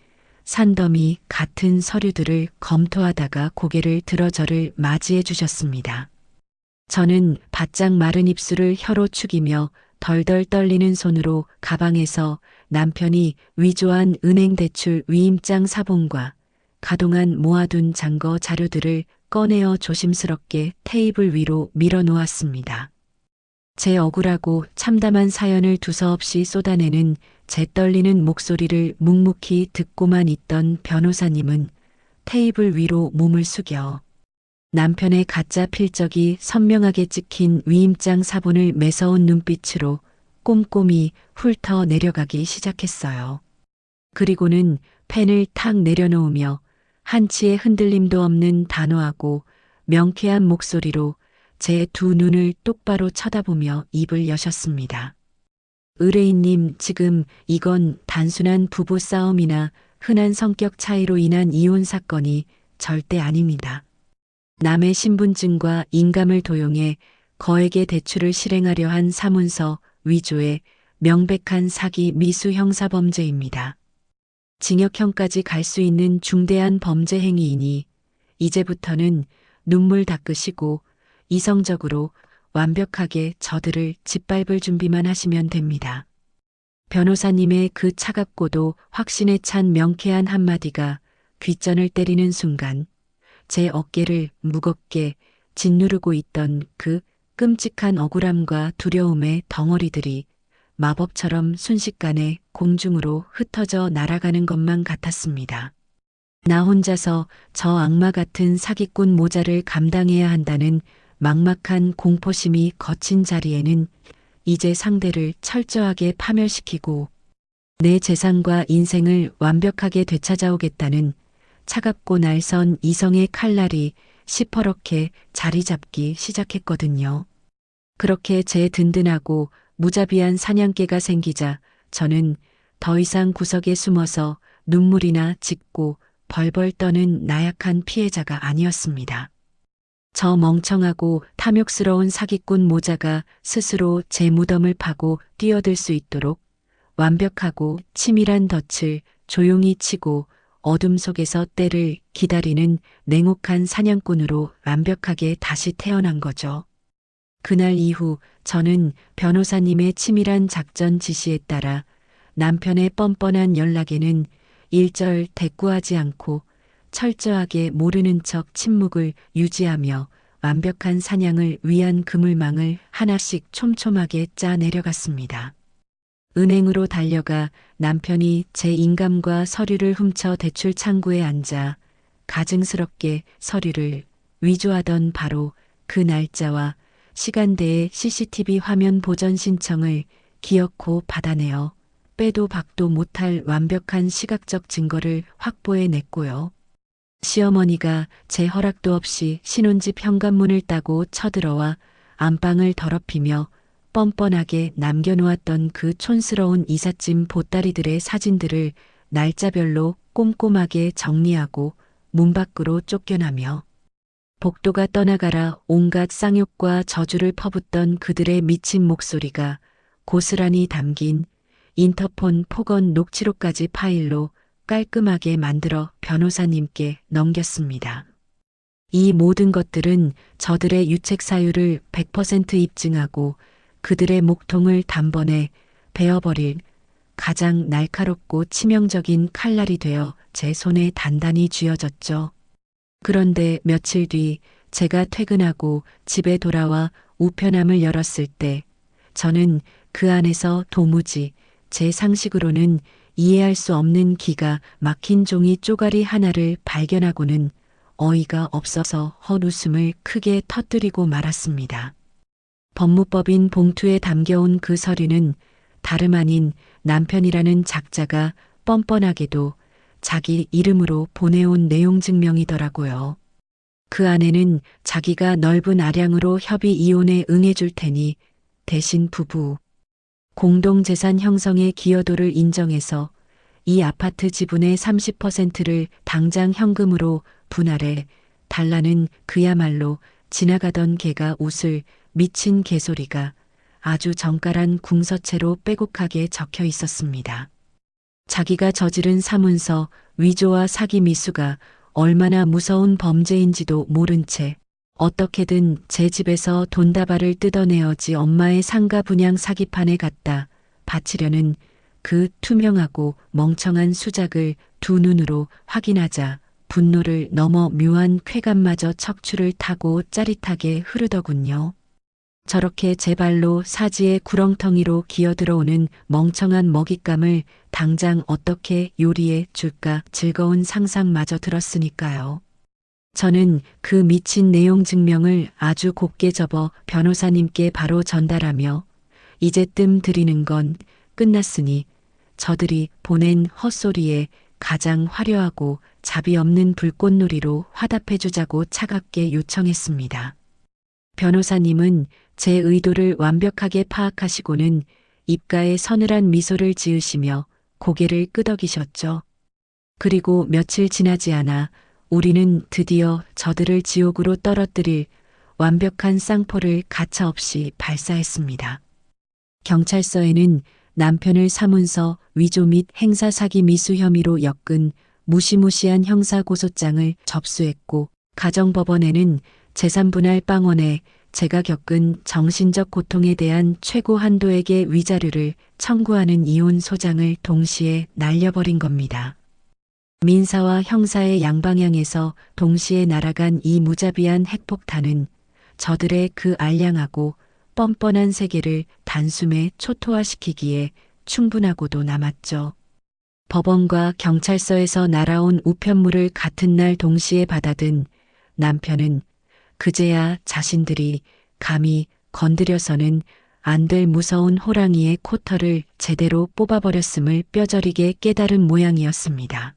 산더미 같은 서류들을 검토하다가 고개를 들어 저를 맞이해 주셨습니다. 저는 바짝 마른 입술을 혀로 축이며 덜덜 떨리는 손으로 가방에서 남편이 위조한 은행 대출 위임장 사본과 가동한 모아둔 잔거 자료들을 꺼내어 조심스럽게 테이블 위로 밀어놓았습니다. 제 억울하고 참담한 사연을 두서없이 쏟아내는 제 떨리는 목소리를 묵묵히 듣고만 있던 변호사님은 테이블 위로 몸을 숙여 남편의 가짜 필적이 선명하게 찍힌 위임장 사본을 매서운 눈빛으로 꼼꼼히 훑어 내려가기 시작했어요. 그리고는 펜을 탁 내려놓으며 한치의 흔들림도 없는 단호하고 명쾌한 목소리로 제 두 눈을 똑바로 쳐다보며 입을 여셨습니다. 의뢰인님, 지금 이건 단순한 부부 싸움이나 흔한 성격 차이로 인한 이혼 사건이 절대 아닙니다. 남의 신분증과 인감을 도용해 거액의 대출을 실행하려 한 사문서 위조의 명백한 사기 미수 형사범죄입니다. 징역형까지 갈 수 있는 중대한 범죄 행위이니 이제부터는 눈물 닦으시고 이성적으로 완벽하게 저들을 짓밟을 준비만 하시면 됩니다. 변호사님의 그 차갑고도 확신에 찬 명쾌한 한마디가 귓전을 때리는 순간 제 어깨를 무겁게 짓누르고 있던 그 끔찍한 억울함과 두려움의 덩어리들이 마법처럼 순식간에 공중으로 흩어져 날아가는 것만 같았습니다. 나 혼자서 저 악마 같은 사기꾼 모자를 감당해야 한다는 막막한 공포심이 거친 자리에는 이제 상대를 철저하게 파멸시키고 내 재산과 인생을 완벽하게 되찾아오겠다는 차갑고 날선 이성의 칼날이 시퍼렇게 자리 잡기 시작했거든요. 그렇게 제 든든하고 무자비한 사냥개가 생기자 저는 더 이상 구석에 숨어서 눈물이나 짓고 벌벌 떠는 나약한 피해자가 아니었습니다. 저 멍청하고 탐욕스러운 사기꾼 모자가 스스로 제 무덤을 파고 뛰어들 수 있도록 완벽하고 치밀한 덫을 조용히 치고 어둠 속에서 때를 기다리는 냉혹한 사냥꾼으로 완벽하게 다시 태어난 거죠. 그날 이후 저는 변호사님의 치밀한 작전 지시에 따라 남편의 뻔뻔한 연락에는 일절 대꾸하지 않고 철저하게 모르는 척 침묵을 유지하며 완벽한 사냥을 위한 그물망을 하나씩 촘촘하게 짜 내려갔습니다. 은행으로 달려가 남편이 제 인감과 서류를 훔쳐 대출 창구에 앉아 가증스럽게 서류를 위조하던 바로 그 날짜와 시간대의 CCTV 화면 보전 신청을 기어코 받아내어 빼도 박도 못할 완벽한 시각적 증거를 확보해 냈고요. 시어머니가 제 허락도 없이 신혼집 현관문을 따고 쳐들어와 안방을 더럽히며 뻔뻔하게 남겨놓았던 그 촌스러운 이삿짐 보따리들의 사진들을 날짜별로 꼼꼼하게 정리하고 문 밖으로 쫓겨나며 복도가 떠나가라 온갖 쌍욕과 저주를 퍼붓던 그들의 미친 목소리가 고스란히 담긴 인터폰 폭언 녹취록까지 파일로 깔끔하게 만들어 변호사님께 넘겼습니다. 이 모든 것들은 저들의 유책 사유를 100% 입증하고 그들의 목통을 단번에 베어버릴 가장 날카롭고 치명적인 칼날이 되어 제 손에 단단히 쥐어졌죠. 그런데 며칠 뒤 제가 퇴근하고 집에 돌아와 우편함을 열었을 때 저는 그 안에서 도무지 제 상식으로는 이해할 수 없는 기가 막힌 종이 쪼가리 하나를 발견하고는 어이가 없어서 헛웃음을 크게 터뜨리고 말았습니다. 법무법인 봉투에 담겨온 그 서류는 다름 아닌 남편이라는 작자가 뻔뻔하게도 자기 이름으로 보내온 내용 증명이더라고요. 그 안에는 자기가 넓은 아량으로 협의 이혼에 응해줄 테니 대신 부부 공동재산 형성의 기여도를 인정해서 이 아파트 지분의 30%를 당장 현금으로 분할해 달라는 그야말로 지나가던 개가 웃을 미친 개소리가 아주 정갈한 궁서체로 빼곡하게 적혀 있었습니다. 자기가 저지른 사문서 위조와 사기 미수가 얼마나 무서운 범죄인지도 모른 채 어떻게든 제 집에서 돈다발을 뜯어내어지 엄마의 상가 분양 사기판에 갖다 바치려는 그 투명하고 멍청한 수작을 두 눈으로 확인하자 분노를 넘어 묘한 쾌감마저 척추를 타고 짜릿하게 흐르더군요. 저렇게 제 발로 사지의 구렁텅이로 기어들어오는 멍청한 먹잇감을 당장 어떻게 요리해 줄까 즐거운 상상마저 들었으니까요. 저는 그 미친 내용 증명을 아주 곱게 접어 변호사님께 바로 전달하며 이제 뜸 들이는 건 끝났으니 저들이 보낸 헛소리에 가장 화려하고 자비 없는 불꽃놀이로 화답해 주자고 차갑게 요청했습니다. 변호사님은 제 의도를 완벽하게 파악하시고는 입가에 서늘한 미소를 지으시며 고개를 끄덕이셨죠. 그리고 며칠 지나지 않아 우리는 드디어 저들을 지옥으로 떨어뜨릴 완벽한 쌍포를 가차없이 발사했습니다. 경찰서에는 남편을 사문서 위조 및 행사 사기 미수 혐의로 엮은 무시무시한 형사고소장을 접수했고 가정법원에는 재산분할 빵원에 제가 겪은 정신적 고통에 대한 최고 한도액의 위자료를 청구하는 이혼 소장을 동시에 날려버린 겁니다. 민사와 형사의 양방향에서 동시에 날아간 이 무자비한 핵폭탄은 저들의 그 알량하고 뻔뻔한 세계를 단숨에 초토화시키기에 충분하고도 남았죠. 법원과 경찰서에서 날아온 우편물을 같은 날 동시에 받아든 남편은 그제야 자신들이 감히 건드려서는 안 될 무서운 호랑이의 코털을 제대로 뽑아버렸음을 뼈저리게 깨달은 모양이었습니다.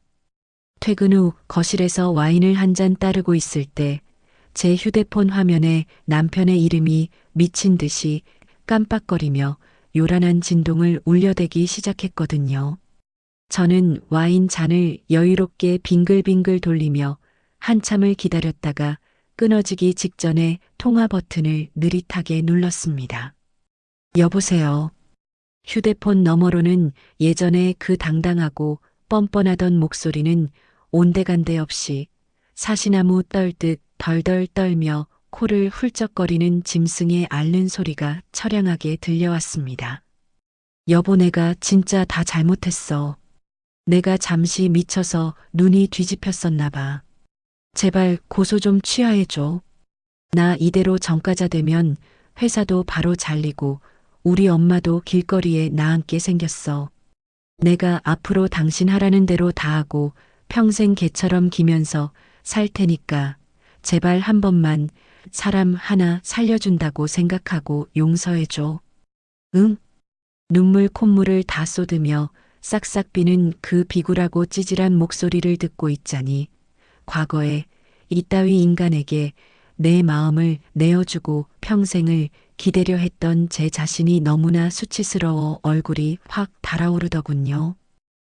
퇴근 후 거실에서 와인을 한 잔 따르고 있을 때 제 휴대폰 화면에 남편의 이름이 미친 듯이 깜빡거리며 요란한 진동을 울려대기 시작했거든요. 저는 와인 잔을 여유롭게 빙글빙글 돌리며 한참을 기다렸다가 끊어지기 직전에 통화 버튼을 느릿하게 눌렀습니다. 여보세요. 휴대폰 너머로는 예전에 그 당당하고 뻔뻔하던 목소리는 온데간데 없이 사시나무 떨듯 덜덜 떨며 코를 훌쩍거리는 짐승의 앓는 소리가 처량하게 들려왔습니다. 여보, 내가 진짜 다 잘못했어. 내가 잠시 미쳐서 눈이 뒤집혔었나 봐. 제발 고소 좀 취하해줘. 나 이대로 전과자 되면 회사도 바로 잘리고 우리 엄마도 길거리에 나앉게 생겼어. 내가 앞으로 당신 하라는 대로 다 하고 평생 개처럼 기면서 살 테니까 제발 한 번만 사람 하나 살려준다고 생각하고 용서해줘. 응? 눈물 콧물을 다 쏟으며 싹싹 비는 그 비굴하고 찌질한 목소리를 듣고 있자니 과거에 이따위 인간에게 내 마음을 내어주고 평생을 기대려 했던 제 자신이 너무나 수치스러워 얼굴이 확 달아오르더군요.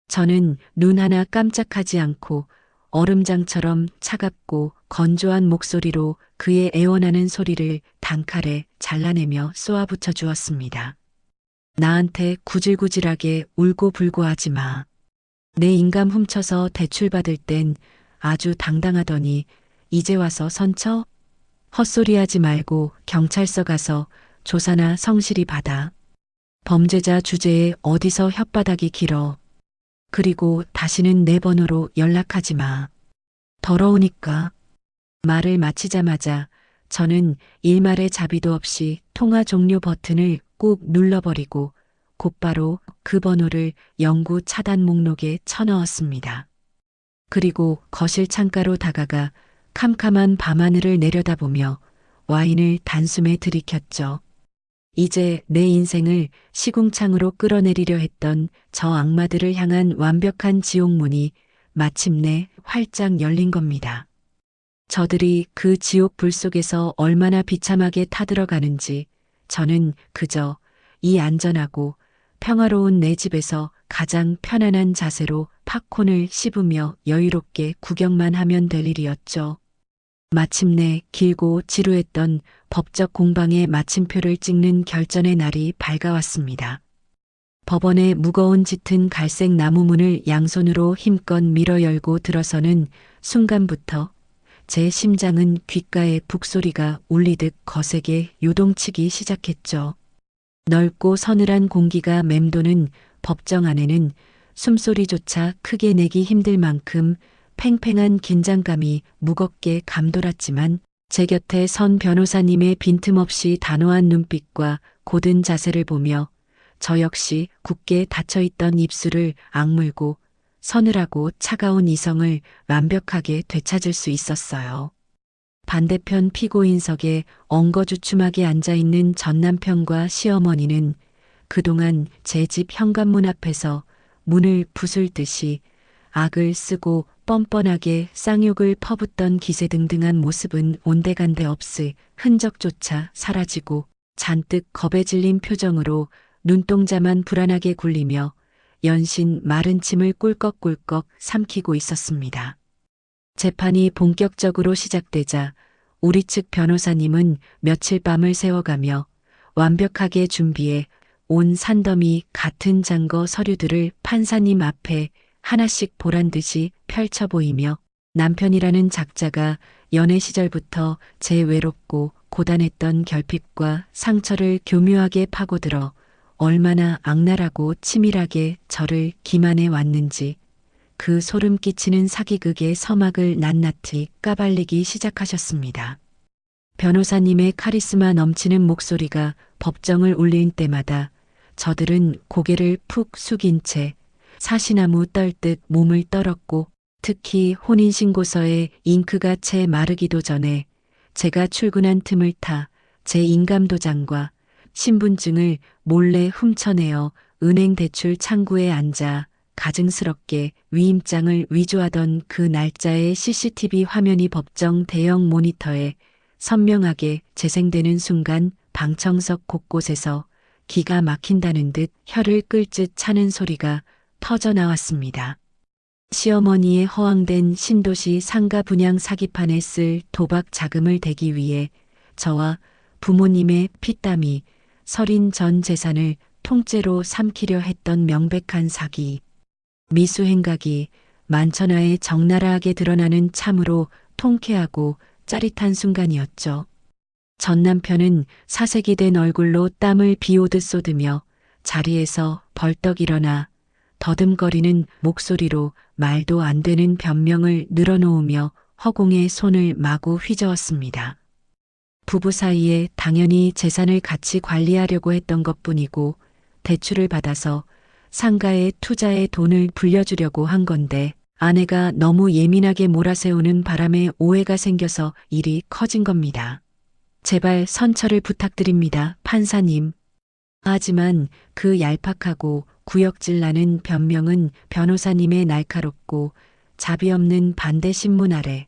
저는 눈 하나 깜짝하지 않고 얼음장처럼 차갑고 건조한 목소리로 그의 애원하는 소리를 단칼에 잘라내며 쏘아붙여 주었습니다. 나한테 구질구질하게 울고불고 하지 마. 내 인감 훔쳐서 대출받을 땐 아주 당당하더니 이제 와서 선처? 헛소리하지 말고 경찰서 가서 조사나 성실히 받아. 범죄자 주제에 어디서 혓바닥이 길어. 그리고 다시는 내 번호로 연락하지 마. 더러우니까. 말을 마치자마자 저는 일말의 자비도 없이 통화 종료 버튼을 꾹 눌러버리고 곧바로 그 번호를 영구 차단 목록에 쳐넣었습니다. 그리고 거실 창가로 다가가 캄캄한 밤하늘을 내려다보며 와인을 단숨에 들이켰죠. 이제 내 인생을 시궁창으로 끌어내리려 했던 저 악마들을 향한 완벽한 지옥문이 마침내 활짝 열린 겁니다. 저들이 그 지옥 불 속에서 얼마나 비참하게 타들어가는지 저는 그저 이 안전하고 평화로운 내 집에서 가장 편안한 자세로 팝콘을 씹으며 여유롭게 구경만 하면 될 일이었죠. 마침내 길고 지루했던 법적 공방의 마침표를 찍는 결전의 날이 밝아왔습니다. 법원의 무거운 짙은 갈색 나무 문을 양손으로 힘껏 밀어 열고 들어서는 순간부터 제 심장은 귓가에 북소리가 울리듯 거세게 요동치기 시작했죠. 넓고 서늘한 공기가 맴도는 법정 안에는 숨소리조차 크게 내기 힘들 만큼 팽팽한 긴장감이 무겁게 감돌았지만 제 곁에 선 변호사님의 빈틈없이 단호한 눈빛과 고든 자세를 보며 저 역시 굳게 닫혀있던 입술을 악물고 서늘하고 차가운 이성을 완벽하게 되찾을 수 있었어요. 반대편 피고인석에 엉거주춤하게 앉아있는 전남편과 시어머니는 그동안 제 집 현관문 앞에서 문을 부술 듯이 악을 쓰고 뻔뻔하게 쌍욕을 퍼붓던 기세등등한 모습은 온데간데 없을 흔적조차 사라지고 잔뜩 겁에 질린 표정으로 눈동자만 불안하게 굴리며 연신 마른 침을 꿀꺽꿀꺽 삼키고 있었습니다. 재판이 본격적으로 시작되자 우리 측 변호사님은 며칠 밤을 새워가며 완벽하게 준비해 온 산더미 같은 장거 서류들을 판사님 앞에 하나씩 보란 듯이 펼쳐 보이며 남편이라는 작자가 연애 시절부터 제 외롭고 고단했던 결핍과 상처를 교묘하게 파고들어 얼마나 악랄하고 치밀하게 저를 기만해 왔는지 그 소름 끼치는 사기극의 서막을 낱낱이 까발리기 시작하셨습니다. 변호사님의 카리스마 넘치는 목소리가 법정을 울릴 때마다 저들은 고개를 푹 숙인 채 사시나무 떨듯 몸을 떨었고 특히 혼인신고서에 잉크가 채 마르기도 전에 제가 출근한 틈을 타 제 인감도장과 신분증을 몰래 훔쳐내어 은행 대출 창구에 앉아 가증스럽게 위임장을 위조하던 그 날짜의 CCTV 화면이 법정 대형 모니터에 선명하게 재생되는 순간 방청석 곳곳에서 기가 막힌다는 듯 혀를 끌듯 차는 소리가 터져 나왔습니다. 시어머니의 허황된 신도시 상가 분양 사기판에 쓸 도박 자금을 대기 위해 저와 부모님의 피땀이 서린 전 재산을 통째로 삼키려 했던 명백한 사기. 미수행각이 만천하에 적나라하게 드러나는 참으로 통쾌하고 짜릿한 순간이었죠. 전 남편은 사색이 된 얼굴로 땀을 비오듯 쏟으며 자리에서 벌떡 일어나 더듬거리는 목소리로 말도 안 되는 변명을 늘어놓으며 허공에 손을 마구 휘저었습니다. 부부 사이에 당연히 재산을 같이 관리하려고 했던 것뿐이고 대출을 받아서 상가에 투자에 돈을 불려주려고 한 건데 아내가 너무 예민하게 몰아세우는 바람에 오해가 생겨서 일이 커진 겁니다. 제발 선처를 부탁드립니다, 판사님. 하지만 그 얄팍하고 구역질 나는 변명은 변호사님의 날카롭고 자비 없는 반대 신문 아래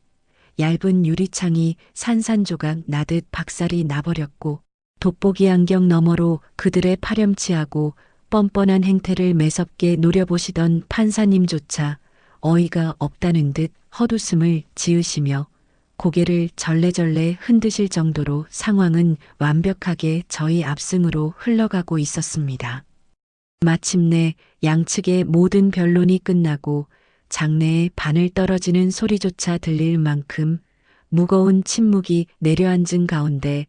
얇은 유리창이 산산조각 나듯 박살이 나버렸고 돋보기 안경 너머로 그들의 파렴치하고 뻔뻔한 행태를 매섭게 노려보시던 판사님조차 어이가 없다는 듯 헛웃음을 지으시며 고개를 절레절레 흔드실 정도로 상황은 완벽하게 저희 압승으로 흘러가고 있었습니다. 마침내 양측의 모든 변론이 끝나고 장내에 바늘 떨어지는 소리조차 들릴 만큼 무거운 침묵이 내려앉은 가운데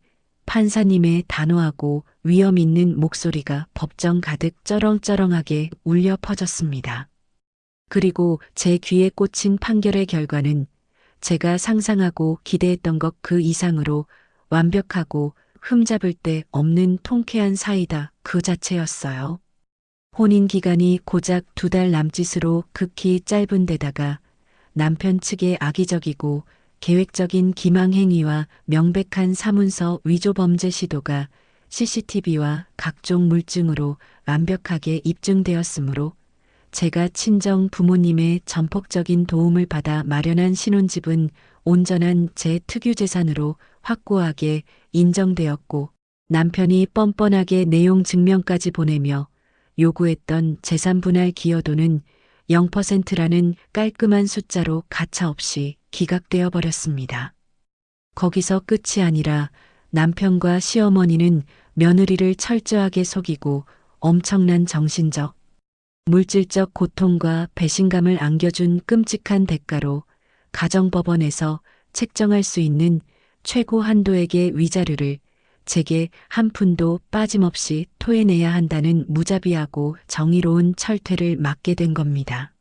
판사님의 단호하고 위험 있는 목소리가 법정 가득 쩌렁쩌렁하게 울려 퍼졌습니다. 그리고 제 귀에 꽂힌 판결의 결과는 제가 상상하고 기대했던 것 그 이상으로 완벽하고 흠잡을 데 없는 통쾌한 사이다 그 자체였어요. 혼인 기간이 고작 2달 남짓으로 극히 짧은 데다가 남편 측의 악의적이고 계획적인 기망 행위와 명백한 사문서 위조 범죄 시도가 CCTV와 각종 물증으로 완벽하게 입증되었으므로 제가 친정 부모님의 전폭적인 도움을 받아 마련한 신혼집은 온전한 제 특유 재산으로 확고하게 인정되었고 남편이 뻔뻔하게 내용 증명까지 보내며 요구했던 재산 분할 기여도는 0%라는 깔끔한 숫자로 가차없이 기각되어 버렸습니다. 거기서 끝이 아니라 남편과 시어머니는 며느리를 철저하게 속이고 엄청난 정신적, 물질적 고통과 배신감을 안겨준 끔찍한 대가로 가정법원에서 책정할 수 있는 최고 한도액의 위자료를 제게 한 푼도 빠짐없이 토해내야 한다는 무자비하고 정의로운 철퇴를 맞게 된 겁니다.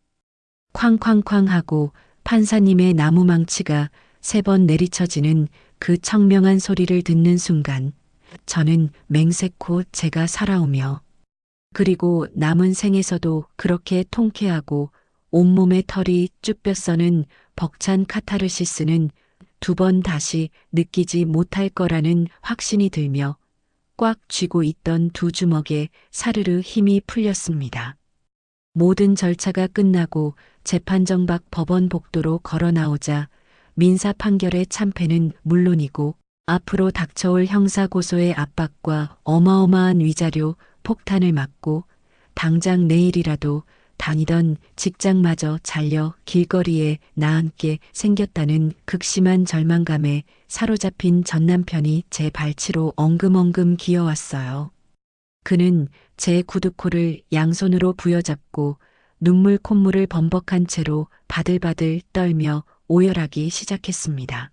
쾅쾅쾅 하고 판사님의 나무망치가 3번 내리쳐지는 그 청명한 소리를 듣는 순간 저는 맹세코 제가 살아오며 그리고 남은 생에서도 그렇게 통쾌하고 온몸에 털이 쭈뼛서는 벅찬 카타르시스는 2번 다시 느끼지 못할 거라는 확신이 들며 꽉 쥐고 있던 2주먹에 사르르 힘이 풀렸습니다. 모든 절차가 끝나고 재판정 밖 법원 복도로 걸어 나오자 민사 판결의 참패는 물론이고 앞으로 닥쳐올 형사 고소의 압박과 어마어마한 위자료 폭탄을 맞고 당장 내일이라도 다니던 직장마저 잘려 길거리에 나앉게 생겼다는 극심한 절망감에 사로잡힌 전 남편이 제 발치로 엉금엉금 기어왔어요. 그는 제 구두코를 양손으로 부여잡고 눈물 콧물을 범벅한 채로 바들바들 떨며 오열하기 시작했습니다.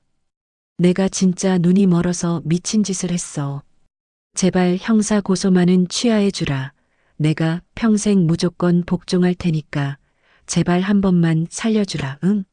내가 진짜 눈이 멀어서 미친 짓을 했어. 제발 형사 고소만은 취하해 주라. 내가 평생 무조건 복종할 테니까 제발 한 번만 살려주라. 응?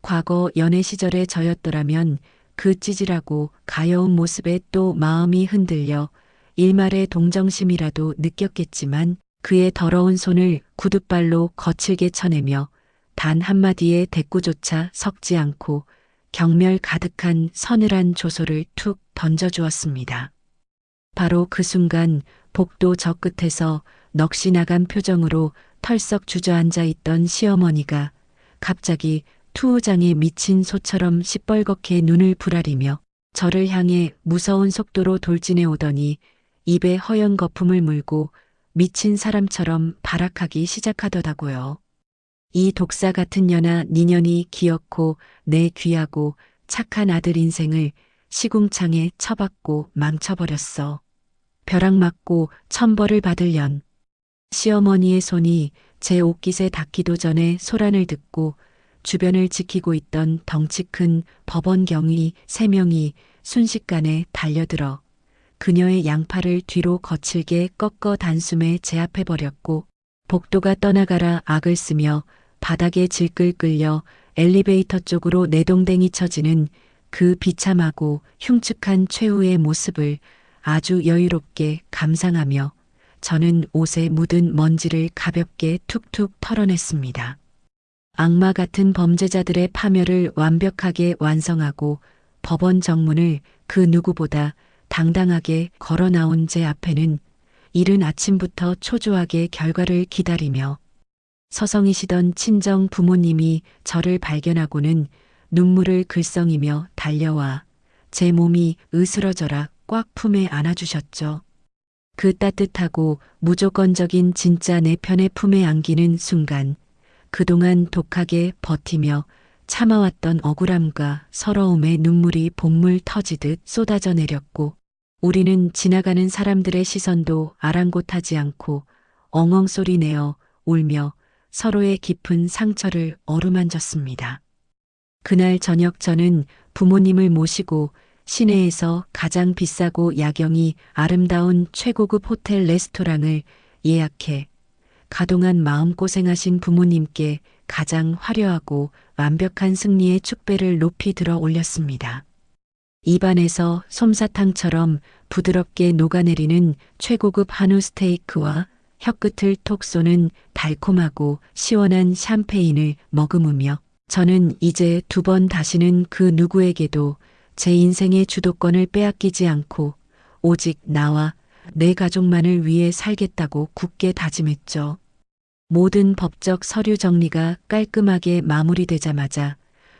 과거 연애 시절의 저였더라면 그 찌질하고 가여운 모습에 또 마음이 흔들려 일말의 동정심이라도 느꼈겠지만 그의 더러운 손을 구둣발로 거칠게 쳐내며 단 한마디의 대꾸조차 섞지 않고 경멸 가득한 서늘한 조소를 툭 던져주었습니다. 바로 그 순간 복도 저 끝에서 넋이 나간 표정으로 털썩 주저앉아 있던 시어머니가 갑자기 투우장에 미친 소처럼 시뻘겋게 눈을 부라리며 저를 향해 무서운 속도로 돌진해 오더니 입에 허연 거품을 물고 미친 사람처럼 발악하기 시작하더라고요. 이 독사 같은 년아 니년이 기어코 내 귀하고 착한 아들 인생을 시궁창에 처박고 망쳐버렸어. 벼락 맞고 천벌을 받을 년. 시어머니의 손이 제 옷깃에 닿기도 전에 소란을 듣고 주변을 지키고 있던 덩치 큰 법원 경위 3명이 순식간에 달려들어 그녀의 양팔을 뒤로 거칠게 꺾어 단숨에 제압해버렸고 복도가 떠나가라 악을 쓰며 바닥에 질끌 끌려 엘리베이터 쪽으로 내동댕이 쳐지는 그 비참하고 흉측한 최후의 모습을 아주 여유롭게 감상하며 저는 옷에 묻은 먼지를 가볍게 툭툭 털어냈습니다. 악마 같은 범죄자들의 파멸을 완벽하게 완성하고 법원 정문을 그 누구보다 당당하게 걸어 나온 제 앞에는 이른 아침부터 초조하게 결과를 기다리며 서성이시던 친정 부모님이 저를 발견하고는 눈물을 글썽이며 달려와 제 몸이 으스러져라 꽉 품에 안아주셨죠. 그 따뜻하고 무조건적인 진짜 내 편의 품에 안기는 순간 그동안 독하게 버티며 참아왔던 억울함과 서러움의 눈물이 복물 터지듯 쏟아져 내렸고 우리는 지나가는 사람들의 시선도 아랑곳하지 않고 엉엉 소리 내어 울며 서로의 깊은 상처를 어루만졌습니다. 그날 저녁 저는 부모님을 모시고 시내에서 가장 비싸고 야경이 아름다운 최고급 호텔 레스토랑을 예약해 가동한 마음고생하신 부모님께 가장 화려하고 완벽한 승리의 축배를 높이 들어 올렸습니다. 입안에서 솜사탕처럼 부드럽게 녹아내리는 최고급 한우 스테이크와 혀끝을 톡 쏘는 달콤하고 시원한 샴페인을 머금으며 저는 이제 2번 다시는 그 누구에게도 제 인생의 주도권을 빼앗기지 않고 오직 나와 내 가족만을 위해 살겠다고 굳게 다짐했죠. 모든 법적 서류 정리가 깔끔하게 마무리되자마자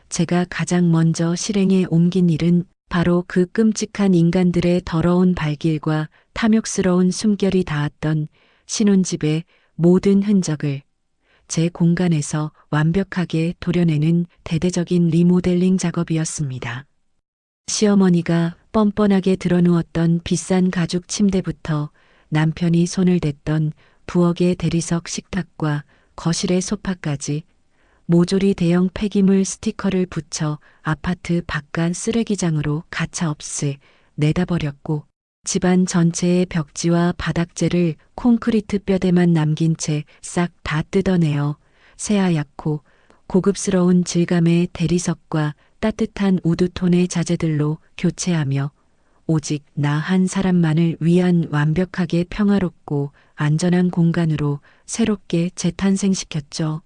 제가 가장 먼저 실행에 옮긴 일은 바로 그 끔찍한 인간들의 더러운 발길과 탐욕스러운 숨결이 닿았던 신혼집의 모든 흔적을 제 공간에서 완벽하게 도려내는 대대적인 리모델링 작업이었습니다. 시어머니가 뻔뻔하게 드러누웠던 비싼 가죽 침대부터 남편이 손을 댔던 부엌의 대리석 식탁과 거실의 소파까지 모조리 대형 폐기물 스티커를 붙여 아파트 바깥 쓰레기장으로 가차없이 내다버렸고 집안 전체의 벽지와 바닥재를 콘크리트 뼈대만 남긴 채 싹 다 뜯어내어 새하얗고 고급스러운 질감의 대리석과 따뜻한 우드톤의 자재들로 교체하며 오직 나 한 사람만을 위한 완벽하게 평화롭고 안전한 공간으로 새롭게 재탄생시켰죠.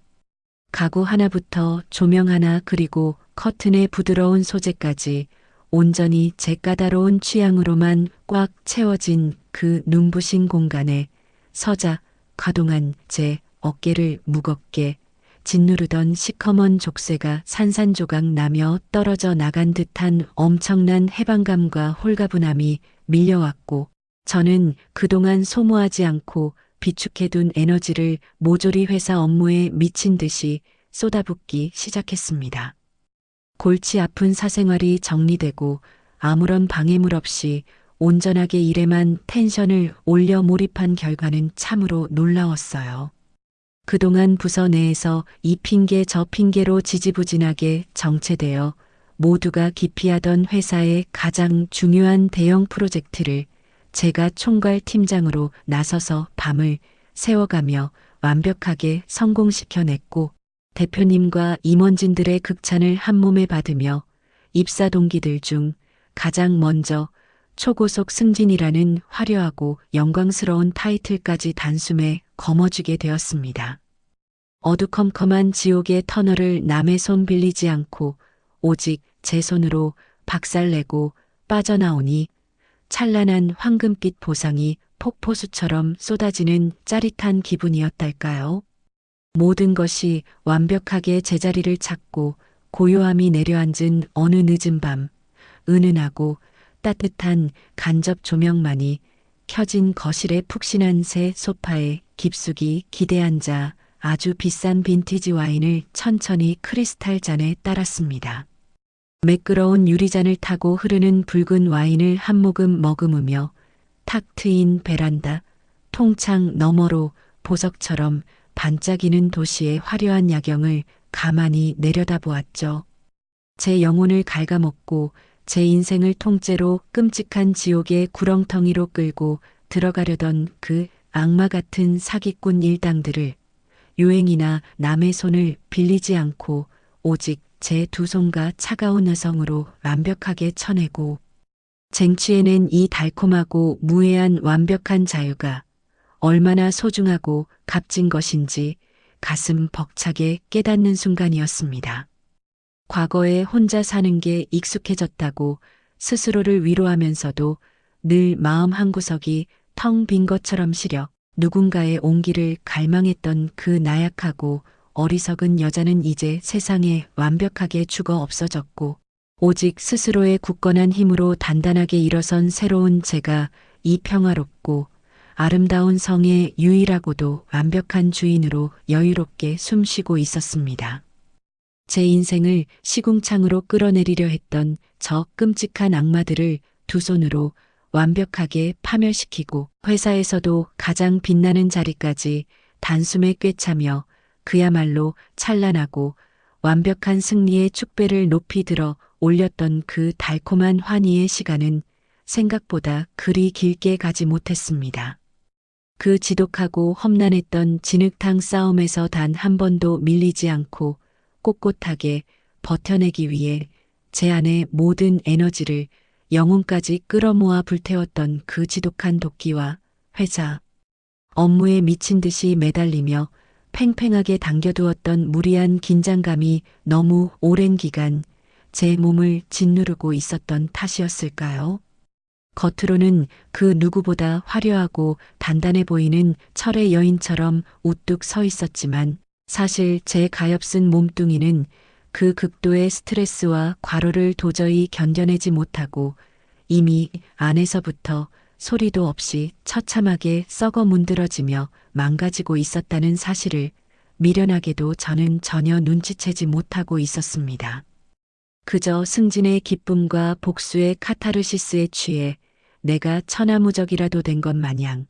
가구 하나부터 조명 하나 그리고 커튼의 부드러운 소재까지 온전히 제 까다로운 취향으로만 꽉 채워진 그 눈부신 공간에 서자 가동한 제 어깨를 무겁게 짓누르던 시커먼 족쇄가 산산조각 나며 떨어져 나간 듯한 엄청난 해방감과 홀가분함이 밀려왔고 저는 그동안 소모하지 않고 비축해둔 에너지를 모조리 회사 업무에 미친 듯이 쏟아붓기 시작했습니다. 골치 아픈 사생활이 정리되고 아무런 방해물 없이 온전하게 일에만 텐션을 올려 몰입한 결과는 참으로 놀라웠어요. 그동안 부서 내에서 이 핑계 저 핑계로 지지부진하게 정체되어 모두가 기피하던 회사의 가장 중요한 대형 프로젝트를 제가 총괄 팀장으로 나서서 밤을 새워가며 완벽하게 성공시켜냈고 대표님과 임원진들의 극찬을 한몸에 받으며 입사 동기들 중 가장 먼저 초고속 승진이라는 화려하고 영광스러운 타이틀까지 단숨에 거머쥐게 되었습니다. 어두컴컴한 지옥의 터널을 남의 손 빌리지 않고 오직 제 손으로 박살내고 빠져나오니 찬란한 황금빛 보상이 폭포수처럼 쏟아지는 짜릿한 기분이었달까요? 모든 것이 완벽하게 제자리를 찾고 고요함이 내려앉은 어느 늦은 밤, 은은하고 따뜻한 간접 조명만이 켜진 거실의 푹신한 새 소파에 깊숙이 기대앉아 아주 비싼 빈티지 와인을 천천히 크리스탈 잔에 따랐습니다. 매끄러운 유리잔을 타고 흐르는 붉은 와인을 한 모금 머금으며 탁 트인 베란다, 통창 너머로 보석처럼 반짝이는 도시의 화려한 야경을 가만히 내려다보았죠. 제 영혼을 갉아먹고 제 인생을 통째로 끔찍한 지옥의 구렁텅이로 끌고 들어가려던 그 악마 같은 사기꾼 일당들을 유행이나 남의 손을 빌리지 않고 오직 제 두 손과 차가운 여성으로 완벽하게 쳐내고 쟁취해낸 이 달콤하고 무해한 완벽한 자유가 얼마나 소중하고 값진 것인지 가슴 벅차게 깨닫는 순간이었습니다. 과거에 혼자 사는 게 익숙해졌다고 스스로를 위로하면서도 늘 마음 한구석이 텅 빈 것처럼 시려 누군가의 온기를 갈망했던 그 나약하고 어리석은 여자는 이제 세상에 완벽하게 죽어 없어졌고 오직 스스로의 굳건한 힘으로 단단하게 일어선 새로운 제가 이 평화롭고 아름다운 성의 유일하고도 완벽한 주인으로 여유롭게 숨쉬고 있었습니다. 제 인생을 시궁창으로 끌어내리려 했던 저 끔찍한 악마들을 두 손으로 완벽하게 파멸시키고 회사에서도 가장 빛나는 자리까지 단숨에 꿰차며 그야말로 찬란하고 완벽한 승리의 축배를 높이 들어 올렸던 그 달콤한 환희의 시간은 생각보다 그리 길게 가지 못했습니다. 그 지독하고 험난했던 진흙탕 싸움에서 단 한 번도 밀리지 않고 꼿꼿하게 버텨내기 위해 제 안의 모든 에너지를 영혼까지 끌어모아 불태웠던 그 지독한 도끼와 회사, 업무에 미친 듯이 매달리며 팽팽하게 당겨두었던 무리한 긴장감이 너무 오랜 기간 제 몸을 짓누르고 있었던 탓이었을까요? 겉으로는 그 누구보다 화려하고 단단해 보이는 철의 여인처럼 우뚝 서 있었지만 사실 제 가엾은 몸뚱이는 그 극도의 스트레스와 과로를 도저히 견뎌내지 못하고 이미 안에서부터 소리도 없이 처참하게 썩어 문드러지며 망가지고 있었다는 사실을 미련하게도 저는 전혀 눈치채지 못하고 있었습니다. 그저 승진의 기쁨과 복수의 카타르시스에 취해 내가 천하무적이라도 된 것 마냥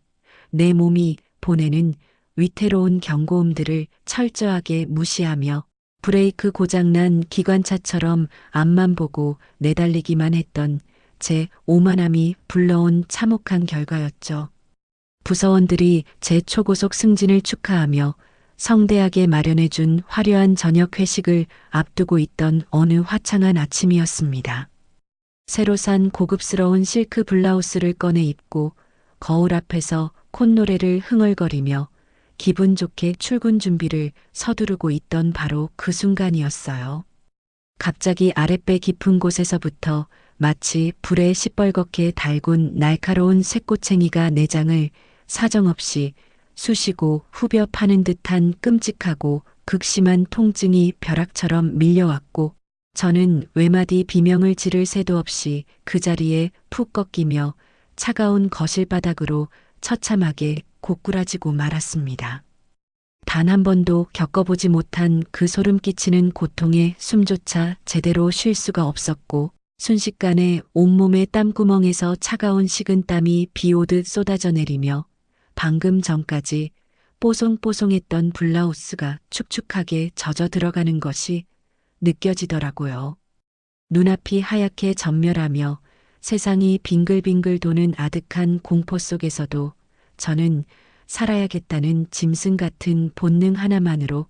내 몸이 보내는 위태로운 경고음들을 철저하게 무시하며 브레이크 고장난 기관차처럼 앞만 보고 내달리기만 했던 제 오만함이 불러온 참혹한 결과였죠. 부서원들이 제 초고속 승진을 축하하며 성대하게 마련해준 화려한 저녁 회식을 앞두고 있던 어느 화창한 아침이었습니다. 새로 산 고급스러운 실크 블라우스를 꺼내 입고 거울 앞에서 콧노래를 흥얼거리며 기분 좋게 출근 준비를 서두르고 있던 바로 그 순간이었어요. 갑자기 아랫배 깊은 곳에서부터 마치 불에 시뻘겋게 달군 날카로운 쇠꼬챙이가 내장을 사정없이 쑤시고 후벼 파는 듯한 끔찍하고 극심한 통증이 벼락처럼 밀려왔고 저는 외마디 비명을 지를 새도 없이 그 자리에 푹 꺾이며 차가운 거실 바닥으로 처참하게 고꾸라지고 말았습니다. 단 한 번도 겪어보지 못한 그 소름 끼치는 고통에 숨조차 제대로 쉴 수가 없었고 순식간에 온몸의 땀구멍에서 차가운 식은 땀이 비오듯 쏟아져 내리며 방금 전까지 뽀송뽀송했던 블라우스가 축축하게 젖어 들어가는 것이 느껴지더라고요. 눈앞이 하얗게 전멸하며 세상이 빙글빙글 도는 아득한 공포 속에서도 저는 살아야겠다는 짐승 같은 본능 하나만으로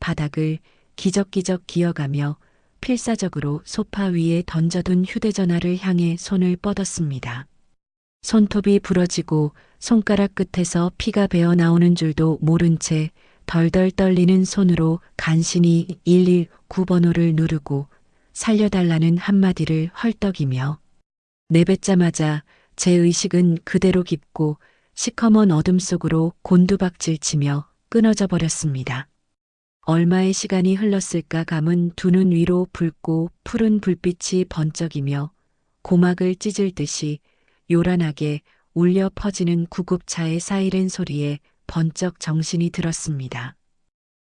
바닥을 기적기적 기어가며 필사적으로 소파 위에 던져둔 휴대전화를 향해 손을 뻗었습니다. 손톱이 부러지고 손가락 끝에서 피가 배어 나오는 줄도 모른 채 덜덜 떨리는 손으로 간신히 119번호를 누르고 살려달라는 한마디를 헐떡이며 내뱉자마자 제 의식은 그대로 깊고 시커먼 어둠 속으로 곤두박질치며 끊어져 버렸습니다. 얼마의 시간이 흘렀을까 감은 두 눈 위로 붉고 푸른 불빛이 번쩍이며 고막을 찢을 듯이 요란하게 울려 퍼지는 구급차의 사이렌 소리에 번쩍 정신이 들었습니다.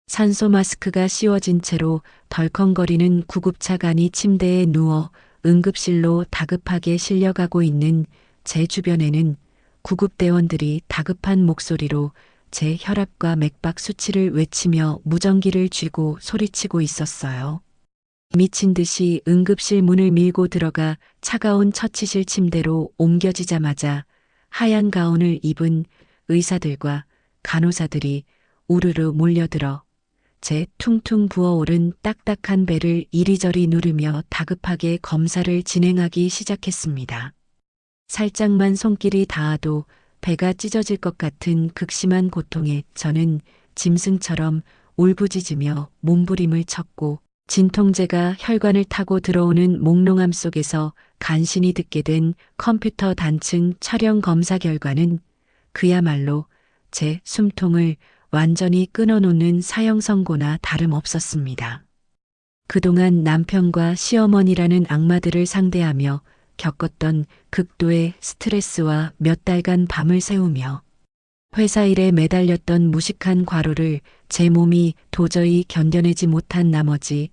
산소 마스크가 씌워진 채로 덜컹거리는 구급차 간이 침대에 누워 응급실로 다급하게 실려가고 있는 제 주변에는 구급대원들이 다급한 목소리로 제 혈압과 맥박 수치를 외치며 무전기를 쥐고 소리치고 있었어요. 미친 듯이 응급실 문을 밀고 들어가 차가운 처치실 침대로 옮겨지자마자 하얀 가운을 입은 의사들과 간호사들이 우르르 몰려들어 제 퉁퉁 부어오른 딱딱한 배를 이리저리 누르며 다급하게 검사를 진행하기 시작했습니다. 살짝만 손길이 닿아도 배가 찢어질 것 같은 극심한 고통에 저는 짐승처럼 울부짖으며 몸부림을 쳤고 진통제가 혈관을 타고 들어오는 몽롱함 속에서 간신히 듣게 된 컴퓨터 단층 촬영 검사 결과는 그야말로 제 숨통을 완전히 끊어놓는 사형 선고나 다름없었습니다. 그동안 남편과 시어머니라는 악마들을 상대하며 겪었던 극도의 스트레스와 몇 달간 밤을 새우며 회사 일에 매달렸던 무식한 과로를 제 몸이 도저히 견뎌내지 못한 나머지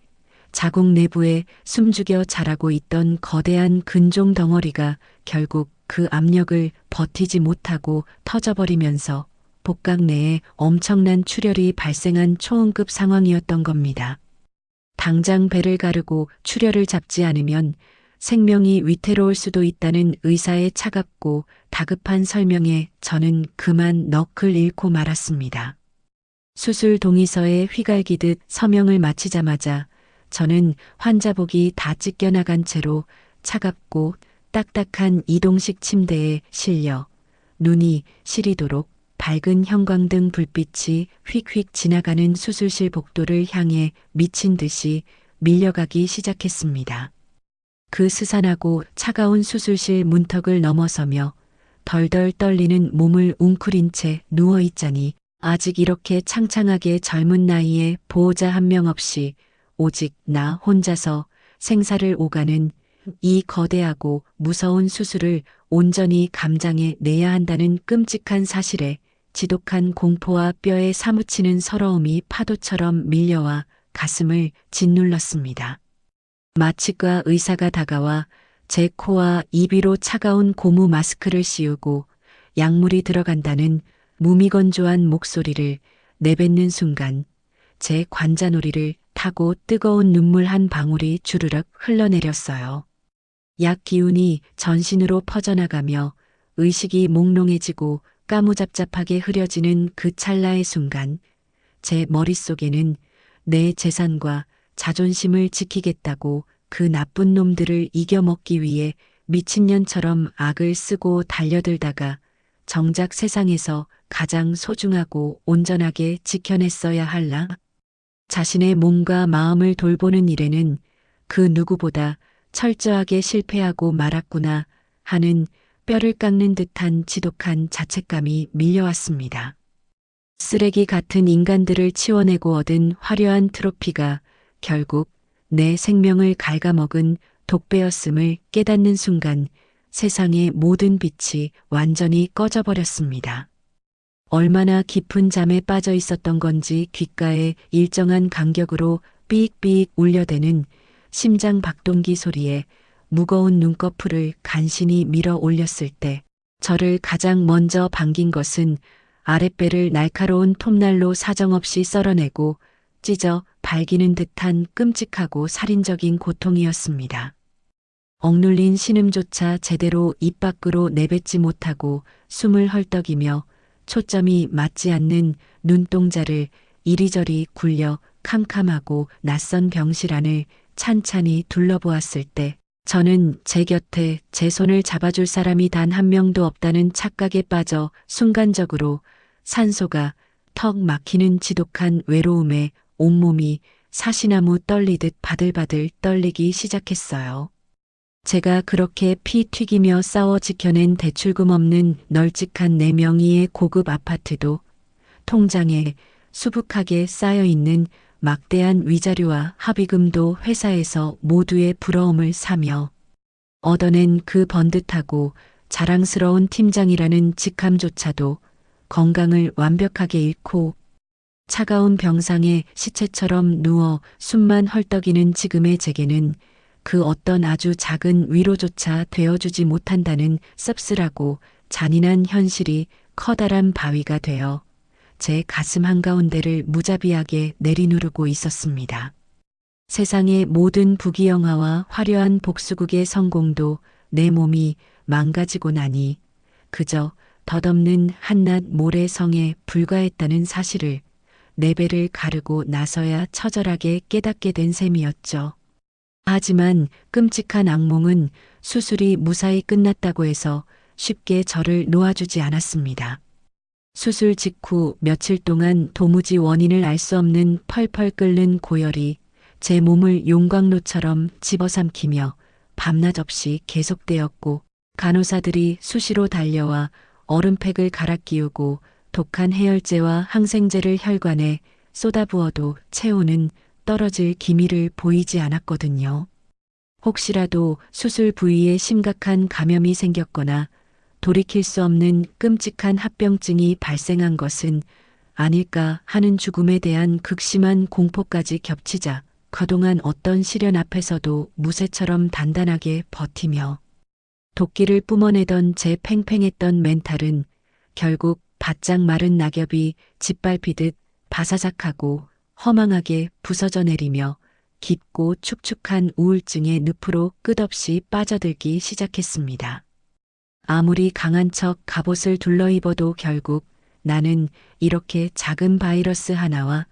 자궁 내부에 숨죽여 자라고 있던 거대한 근종 덩어리가 결국 그 압력을 버티지 못하고 터져버리면서 복각 내에 엄청난 출혈이 발생한 초응급 상황이었던 겁니다. 당장 배를 가르고 출혈을 잡지 않으면 생명이 위태로울 수도 있다는 의사의 차갑고 다급한 설명에 저는 그만 넋을 잃고 말았습니다. 수술 동의서에 휘갈기듯 서명을 마치자마자 저는 환자복이 다 찢겨나간 채로 차갑고 딱딱한 이동식 침대에 실려 눈이 시리도록 밝은 형광등 불빛이 휙휙 지나가는 수술실 복도를 향해 미친 듯이 밀려가기 시작했습니다. 그 스산하고 차가운 수술실 문턱을 넘어서며 덜덜 떨리는 몸을 웅크린 채 누워있자니 아직 이렇게 창창하게 젊은 나이에 보호자 한 명 없이 오직 나 혼자서 생사를 오가는 이 거대하고 무서운 수술을 온전히 감당해 내야 한다는 끔찍한 사실에 지독한 공포와 뼈에 사무치는 서러움이 파도처럼 밀려와 가슴을 짓눌렀습니다. 마취과 의사가 다가와 제 코와 입 위로 차가운 고무 마스크를 씌우고 약물이 들어간다는 무미건조한 목소리를 내뱉는 순간 제 관자놀이를 타고 뜨거운 눈물 한 방울이 주르륵 흘러내렸어요. 약 기운이 전신으로 퍼져나가며 의식이 몽롱해지고 까무잡잡하게 흐려지는 그 찰나의 순간 제 머릿속에는 내 재산과 자존심을 지키겠다고 그 나쁜 놈들을 이겨먹기 위해 미친년처럼 악을 쓰고 달려들다가 정작 세상에서 가장 소중하고 온전하게 지켜냈어야 할라. 자신의 몸과 마음을 돌보는 일에는 그 누구보다 철저하게 실패하고 말았구나 하는 뼈를 깎는 듯한 지독한 자책감이 밀려왔습니다. 쓰레기 같은 인간들을 치워내고 얻은 화려한 트로피가 결국 내 생명을 갉아먹은 독배였음을 깨닫는 순간 세상의 모든 빛이 완전히 꺼져버렸습니다. 얼마나 깊은 잠에 빠져 있었던 건지 귓가에 일정한 간격으로 삐익삐익 울려대는 심장 박동기 소리에 무거운 눈꺼풀을 간신히 밀어 올렸을 때 저를 가장 먼저 반긴 것은 아랫배를 날카로운 톱날로 사정없이 썰어내고 찢어 발기는 듯한 끔찍하고 살인적인 고통이었습니다. 억눌린 신음조차 제대로 입 밖으로 내뱉지 못하고 숨을 헐떡이며 초점이 맞지 않는 눈동자를 이리저리 굴려 캄캄하고 낯선 병실 안을 찬찬히 둘러보았을 때 저는 제 곁에 제 손을 잡아줄 사람이 단 한 명도 없다는 착각에 빠져 순간적으로 산소가 턱 막히는 지독한 외로움에 온몸이 사시나무 떨리듯 바들바들 떨리기 시작했어요. 제가 그렇게 피 튀기며 싸워 지켜낸 대출금 없는 널찍한 4명이의 고급 아파트도 통장에 수북하게 쌓여있는 막대한 위자료와 합의금도 회사에서 모두의 부러움을 사며 얻어낸 그 번듯하고 자랑스러운 팀장이라는 직함조차도 건강을 완벽하게 잃고 차가운 병상에 시체처럼 누워 숨만 헐떡이는 지금의 제게는 그 어떤 아주 작은 위로조차 되어주지 못한다는 씁쓸하고 잔인한 현실이 커다란 바위가 되어 제 가슴 한가운데를 무자비하게 내리누르고 있었습니다. 세상의 모든 부귀영화와 화려한 복수극의 성공도 내 몸이 망가지고 나니 그저 덧없는 한낱 모래성에 불과했다는 사실을 내 배를 가르고 나서야 처절하게 깨닫게 된 셈이었죠. 하지만 끔찍한 악몽은 수술이 무사히 끝났다고 해서 쉽게 저를 놓아주지 않았습니다. 수술 직후 며칠 동안 도무지 원인을 알 수 없는 펄펄 끓는 고열이 제 몸을 용광로처럼 집어삼키며 밤낮 없이 계속되었고 간호사들이 수시로 달려와 얼음팩을 갈아 끼우고 독한 해열제와 항생제를 혈관에 쏟아부어도 체온은 떨어질 기미를 보이지 않았거든요. 혹시라도 수술 부위에 심각한 감염이 생겼거나 돌이킬 수 없는 끔찍한 합병증이 발생한 것은 아닐까 하는 죽음에 대한 극심한 공포까지 겹치자 그동안 어떤 시련 앞에서도 무쇠처럼 단단하게 버티며 도끼를 뿜어내던 제 팽팽했던 멘탈은 결국 바짝 마른 낙엽이 짓밟히듯 바사삭하고 허망하게 부서져 내리며 깊고 축축한 우울증의 늪으로 끝없이 빠져들기 시작했습니다. 아무리 강한 척 갑옷을 둘러입어도 결국 나는 이렇게 작은 바이러스 하나와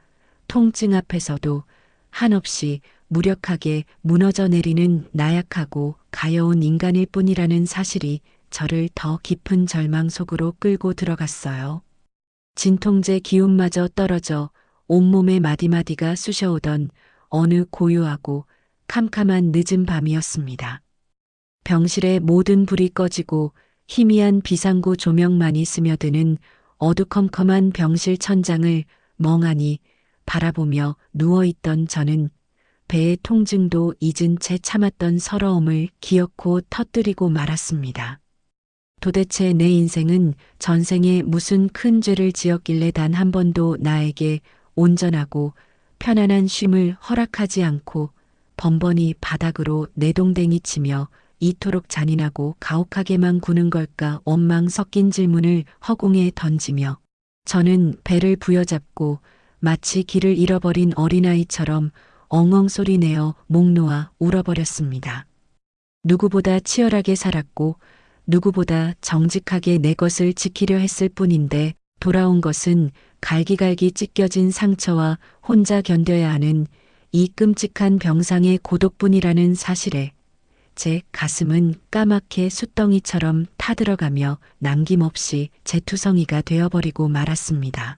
통증 앞에서도 한없이 무력하게 무너져 내리는 나약하고 가여운 인간일 뿐이라는 사실이 저를 더 깊은 절망 속으로 끌고 들어갔어요. 진통제 기운마저 떨어져 온몸에 마디마디가 쑤셔오던 어느 고요하고 캄캄한 늦은 밤이었습니다. 병실의 모든 불이 꺼지고 희미한 비상구 조명만이 스며드는 어두컴컴한 병실 천장을 멍하니 바라보며 누워있던 저는 배의 통증도 잊은 채 참았던 서러움을 기어코 터뜨리고 말았습니다. 도대체 내 인생은 전생에 무슨 큰 죄를 지었길래 단 한 번도 나에게 온전하고 편안한 쉼을 허락하지 않고 번번이 바닥으로 내동댕이 치며 이토록 잔인하고 가혹하게만 구는 걸까 원망 섞인 질문을 허공에 던지며 저는 배를 부여잡고 마치 길을 잃어버린 어린아이처럼 엉엉 소리 내어 목 놓아 울어버렸습니다. 누구보다 치열하게 살았고 누구보다 정직하게 내 것을 지키려 했을 뿐인데 돌아온 것은 갈기갈기 찢겨진 상처와 혼자 견뎌야 하는 이 끔찍한 병상의 고독뿐이라는 사실에 제 가슴은 까맣게 숫덩이처럼 타들어가며 남김없이 재투성이가 되어버리고 말았습니다.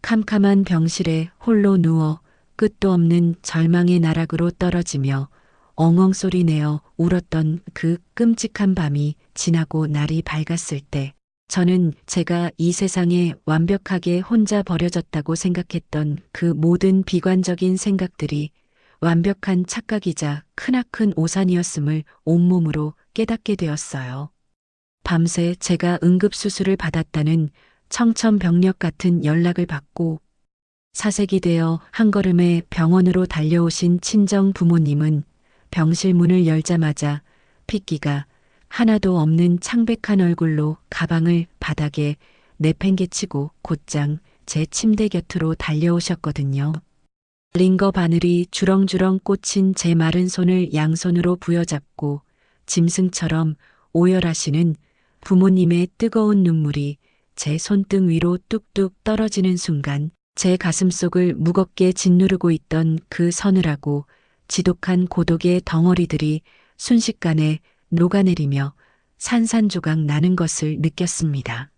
캄캄한 병실에 홀로 누워 끝도 없는 절망의 나락으로 떨어지며 엉엉 소리 내어 울었던 그 끔찍한 밤이 지나고 날이 밝았을 때 저는 제가 이 세상에 완벽하게 혼자 버려졌다고 생각했던 그 모든 비관적인 생각들이 완벽한 착각이자 크나큰 오산이었음을 온몸으로 깨닫게 되었어요. 밤새 제가 응급수술을 받았다는 청천벽력 같은 연락을 받고 사색이 되어 한 걸음에 병원으로 달려오신 친정 부모님은 병실 문을 열자마자 핏기가 하나도 없는 창백한 얼굴로 가방을 바닥에 내팽개치고 곧장 제 침대 곁으로 달려오셨거든요. 링거 바늘이 주렁주렁 꽂힌 제 마른 손을 양손으로 부여잡고 짐승처럼 오열하시는 부모님의 뜨거운 눈물이 제 손등 위로 뚝뚝 떨어지는 순간 제 가슴속을 무겁게 짓누르고 있던 그 서늘하고 지독한 고독의 덩어리들이 순식간에 녹아내리며 산산조각 나는 것을 느꼈습니다.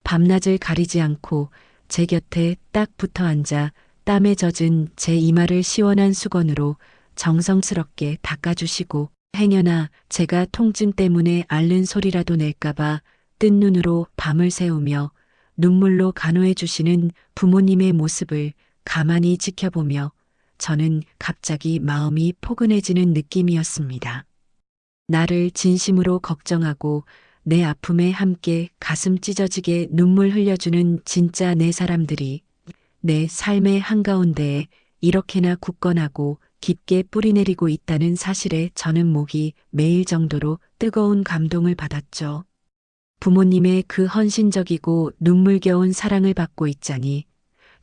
밤낮을 가리지 않고 제 곁에 딱 붙어 앉아 땀에 젖은 제 이마를 시원한 수건으로 정성스럽게 닦아주시고 행여나 제가 통증 때문에 앓는 소리라도 낼까봐 뜬 눈으로 밤을 새우며 눈물로 간호해 주시는 부모님의 모습을 가만히 지켜보며 저는 갑자기 마음이 포근해지는 느낌이었습니다. 나를 진심으로 걱정하고 내 아픔에 함께 가슴 찢어지게 눈물 흘려주는 진짜 내 사람들이 내 삶의 한가운데에 이렇게나 굳건하고 깊게 뿌리내리고 있다는 사실에 저는 목이 메일 정도로 뜨거운 감동을 받았죠. 부모님의 그 헌신적이고 눈물겨운 사랑을 받고 있자니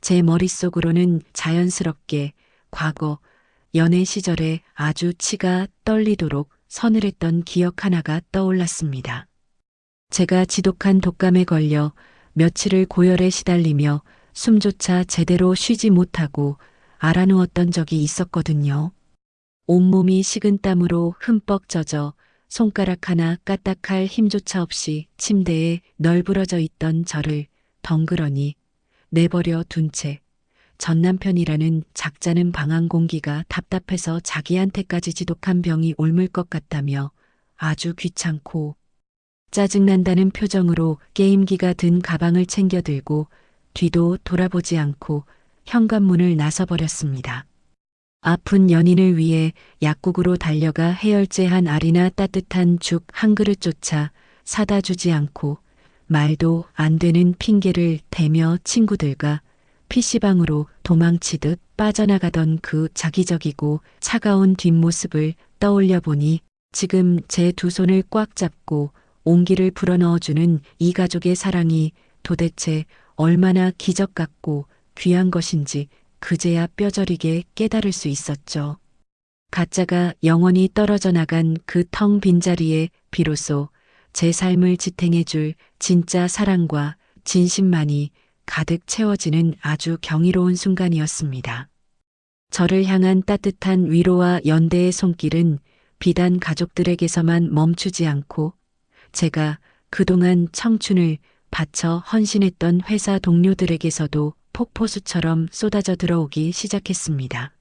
제 머릿속으로는 자연스럽게 과거 연애 시절에 아주 치가 떨리도록 서늘했던 기억 하나가 떠올랐습니다. 제가 지독한 독감에 걸려 며칠을 고열에 시달리며 숨조차 제대로 쉬지 못하고 알아누웠던 적이 있었거든요. 온몸이 식은땀으로 흠뻑 젖어 손가락 하나 까딱할 힘조차 없이 침대에 널브러져 있던 저를 덩그러니 내버려 둔 채 전남편이라는 작자는 방한 공기가 답답해서 자기한테까지 지독한 병이 옮을 것 같다며 아주 귀찮고 짜증난다는 표정으로 게임기가 든 가방을 챙겨 들고 뒤도 돌아보지 않고 현관문을 나서버렸습니다. 아픈 연인을 위해 약국으로 달려가 해열제한 알이나 따뜻한 죽 한 그릇조차 사다 주지 않고 말도 안 되는 핑계를 대며 친구들과 PC방으로 도망치듯 빠져나가던 그 자기적이고 차가운 뒷모습을 떠올려 보니 지금 제 두 손을 꽉 잡고 온기를 불어넣어주는 이 가족의 사랑이 도대체 얼마나 기적 같고 귀한 것인지 그제야 뼈저리게 깨달을 수 있었죠. 가짜가 영원히 떨어져 나간 그 텅 빈 자리에 비로소 제 삶을 지탱해줄 진짜 사랑과 진심만이 가득 채워지는 아주 경이로운 순간이었습니다. 저를 향한 따뜻한 위로와 연대의 손길은 비단 가족들에게서만 멈추지 않고 제가 그동안 청춘을 바쳐 헌신했던 회사 동료들에게서도 폭포수처럼 쏟아져 들어오기 시작했습니다.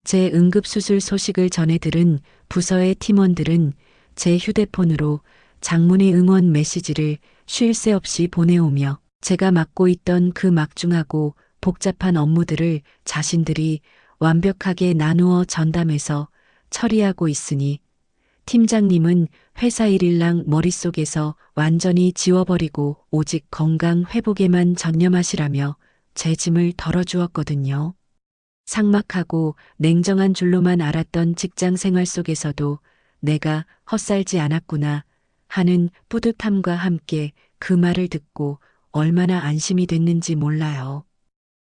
제 응급수술 소식을 전해 들은 부서의 팀원들은 제 휴대폰으로 장문의 응원 메시지를 쉴 새 없이 보내오며 제가 맡고 있던 그 막중하고 복잡한 업무들을 자신들이 완벽하게 나누어 전담해서 처리하고 있으니 팀장님은 회사 일일랑 머릿속에서 완전히 지워버리고 오직 건강 회복에만 전념하시라며 제 짐을 덜어주었거든요. 삭막하고 냉정한 줄로만 알았던 직장 생활 속에서도 내가 헛살지 않았구나 하는 뿌듯함과 함께 그 말을 듣고 얼마나 안심이 됐는지 몰라요.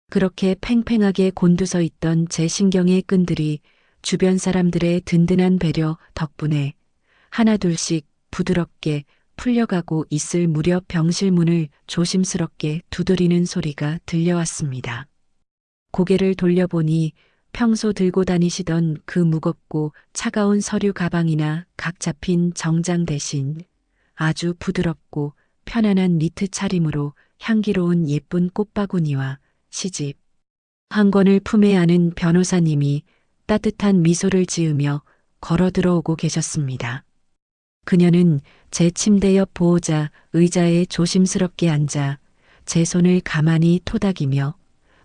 그렇게 팽팽하게 곤두서 있던 제 신경의 끈들이 주변 사람들의 든든한 배려 덕분에 하나둘씩 부드럽게 풀려가고 있을 무렵 병실 문을 조심스럽게 두드리는 소리가 들려왔습니다. 고개를 돌려보니 평소 들고 다니시던 그 무겁고 차가운 서류 가방이나 각 잡힌 정장 대신 아주 부드럽고 편안한 니트 차림으로 향기로운 예쁜 꽃바구니와 시집 한 권을 품에 안은 변호사님이 따뜻한 미소를 지으며 걸어 들어오고 계셨습니다. 그녀는 제 침대 옆 보호자 의자에 조심스럽게 앉아 제 손을 가만히 토닥이며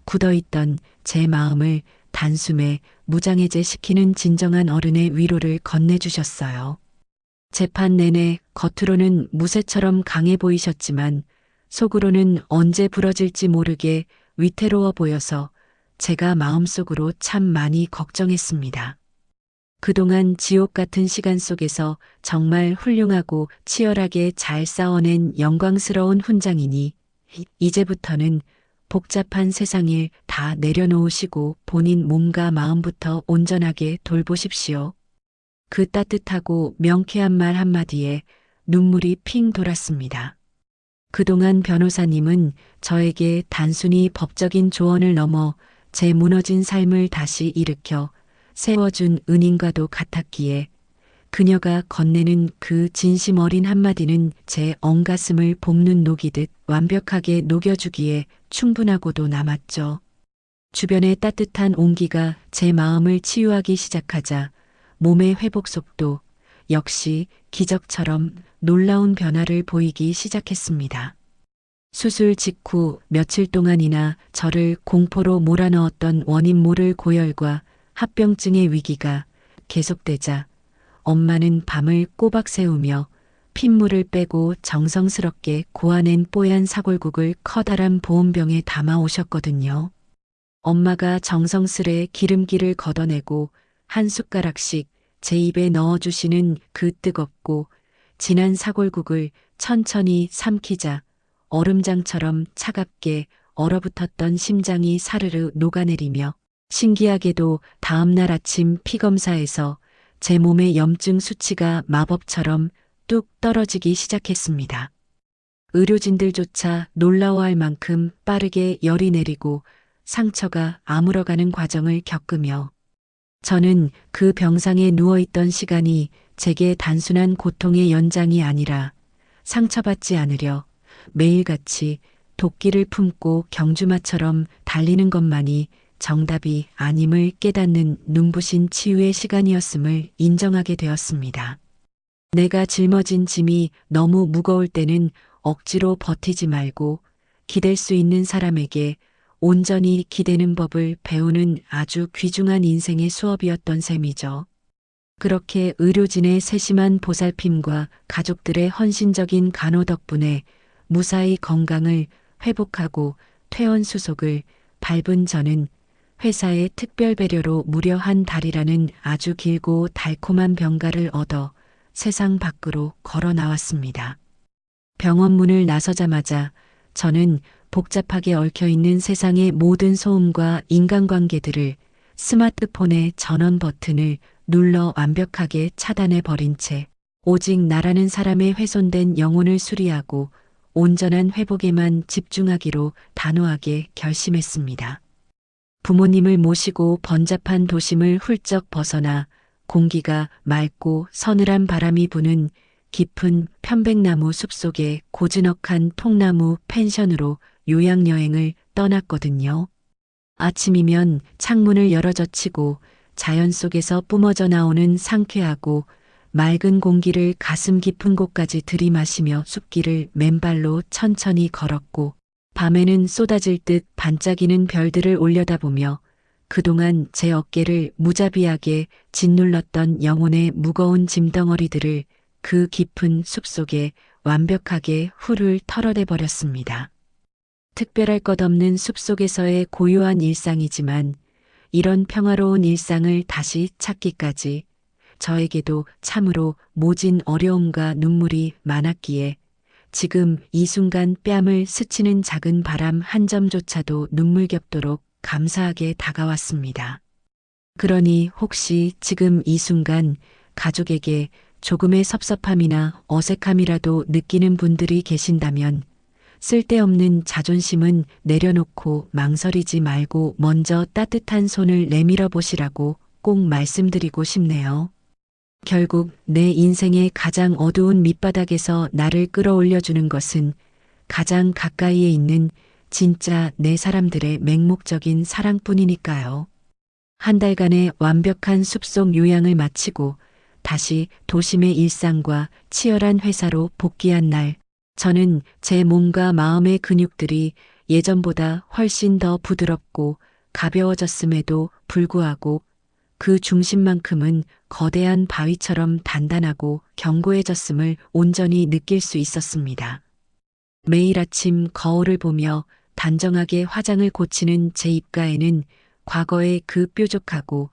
굳어있던 제 마음을 단숨에 무장해제시키는 진정한 어른의 위로를 건네주셨어요. 재판 내내 겉으로는 무쇠처럼 강해 보이셨지만 속으로는 언제 부러질지 모르게 위태로워 보여서 제가 마음속으로 참 많이 걱정했습니다. 그동안 지옥 같은 시간 속에서 정말 훌륭하고 치열하게 잘 싸워낸 영광스러운 훈장이니 이제부터는 복잡한 세상일 다 내려놓으시고 본인 몸과 마음부터 온전하게 돌보십시오. 그 따뜻하고 명쾌한 말 한마디에 눈물이 핑 돌았습니다. 그동안 변호사님은 저에게 단순히 법적인 조언을 넘어 제 무너진 삶을 다시 일으켜 세워준 은인과도 같았기에 그녀가 건네는 그 진심 어린 한마디는 제 엉가슴을 볶는 녹이듯 완벽하게 녹여주기에 충분하고도 남았죠. 주변의 따뜻한 온기가 제 마음을 치유하기 시작하자 몸의 회복 속도 역시 기적처럼 놀라운 변화를 보이기 시작했습니다. 수술 직후 며칠 동안이나 저를 공포로 몰아넣었던 원인 모를 고열과 합병증의 위기가 계속되자 엄마는 밤을 꼬박 새우며 핏물을 빼고 정성스럽게 고아낸 뽀얀 사골국을 커다란 보온병에 담아 오셨거든요. 엄마가 정성스레 기름기를 걷어내고 한 숟가락씩 제 입에 넣어주시는 그 뜨겁고 진한 사골국을 천천히 삼키자 얼음장처럼 차갑게 얼어붙었던 심장이 사르르 녹아내리며 신기하게도 다음날 아침 피검사에서 제 몸의 염증 수치가 마법처럼 뚝 떨어지기 시작했습니다. 의료진들조차 놀라워할 만큼 빠르게 열이 내리고 상처가 아물어가는 과정을 겪으며 저는 그 병상에 누워있던 시간이 제게 단순한 고통의 연장이 아니라 상처받지 않으려 매일같이 도끼를 품고 경주마처럼 달리는 것만이 정답이 아님을 깨닫는 눈부신 치유의 시간이었음을 인정하게 되었습니다. 내가 짊어진 짐이 너무 무거울 때는 억지로 버티지 말고 기댈 수 있는 사람에게 온전히 기대는 법을 배우는 아주 귀중한 인생의 수업이었던 셈이죠. 그렇게 의료진의 세심한 보살핌과 가족들의 헌신적인 간호 덕분에 무사히 건강을 회복하고 퇴원 수속을 밟은 저는 회사의 특별 배려로 무려 한 달이라는 아주 길고 달콤한 병가를 얻어 세상 밖으로 걸어 나왔습니다. 병원 문을 나서자마자 저는 복잡하게 얽혀있는 세상의 모든 소음과 인간관계들을 스마트폰의 전원 버튼을 눌러 완벽하게 차단해 버린 채 오직 나라는 사람의 훼손된 영혼을 수리하고 온전한 회복에만 집중하기로 단호하게 결심했습니다. 부모님을 모시고 번잡한 도심을 훌쩍 벗어나 공기가 맑고 서늘한 바람이 부는 깊은 편백나무 숲속의 고즈넉한 통나무 펜션으로 요양여행을 떠났거든요. 아침이면 창문을 열어 젖히고 자연 속에서 뿜어져 나오는 상쾌하고 맑은 공기를 가슴 깊은 곳까지 들이마시며 숲길을 맨발로 천천히 걸었고 밤에는 쏟아질 듯 반짝이는 별들을 올려다보며 그동안 제 어깨를 무자비하게 짓눌렀던 영혼의 무거운 짐덩어리들을 그 깊은 숲속에 완벽하게 훌훌 털어내 버렸습니다. 특별할 것 없는 숲속에서의 고요한 일상이지만 이런 평화로운 일상을 다시 찾기까지 저에게도 참으로 모진 어려움과 눈물이 많았기에 지금 이 순간 뺨을 스치는 작은 바람 한 점조차도 눈물겹도록 감사하게 다가왔습니다. 그러니 혹시 지금 이 순간 가족에게 조금의 섭섭함이나 어색함이라도 느끼는 분들이 계신다면 쓸데없는 자존심은 내려놓고 망설이지 말고 먼저 따뜻한 손을 내밀어 보시라고 꼭 말씀드리고 싶네요. 결국 내 인생의 가장 어두운 밑바닥에서 나를 끌어올려 주는 것은 가장 가까이에 있는 진짜 내 사람들의 맹목적인 사랑뿐이니까요. 한 달간의 완벽한 숲속 요양을 마치고 다시 도심의 일상과 치열한 회사로 복귀한 날, 저는 제 몸과 마음의 근육들이 예전보다 훨씬 더 부드럽고 가벼워졌음에도 불구하고 그 중심만큼은 거대한 바위처럼 단단하고 견고해졌음을 온전히 느낄 수 있었습니다. 매일 아침 거울을 보며 단정하게 화장을 고치는 제 입가에는 과거의 그 뾰족하고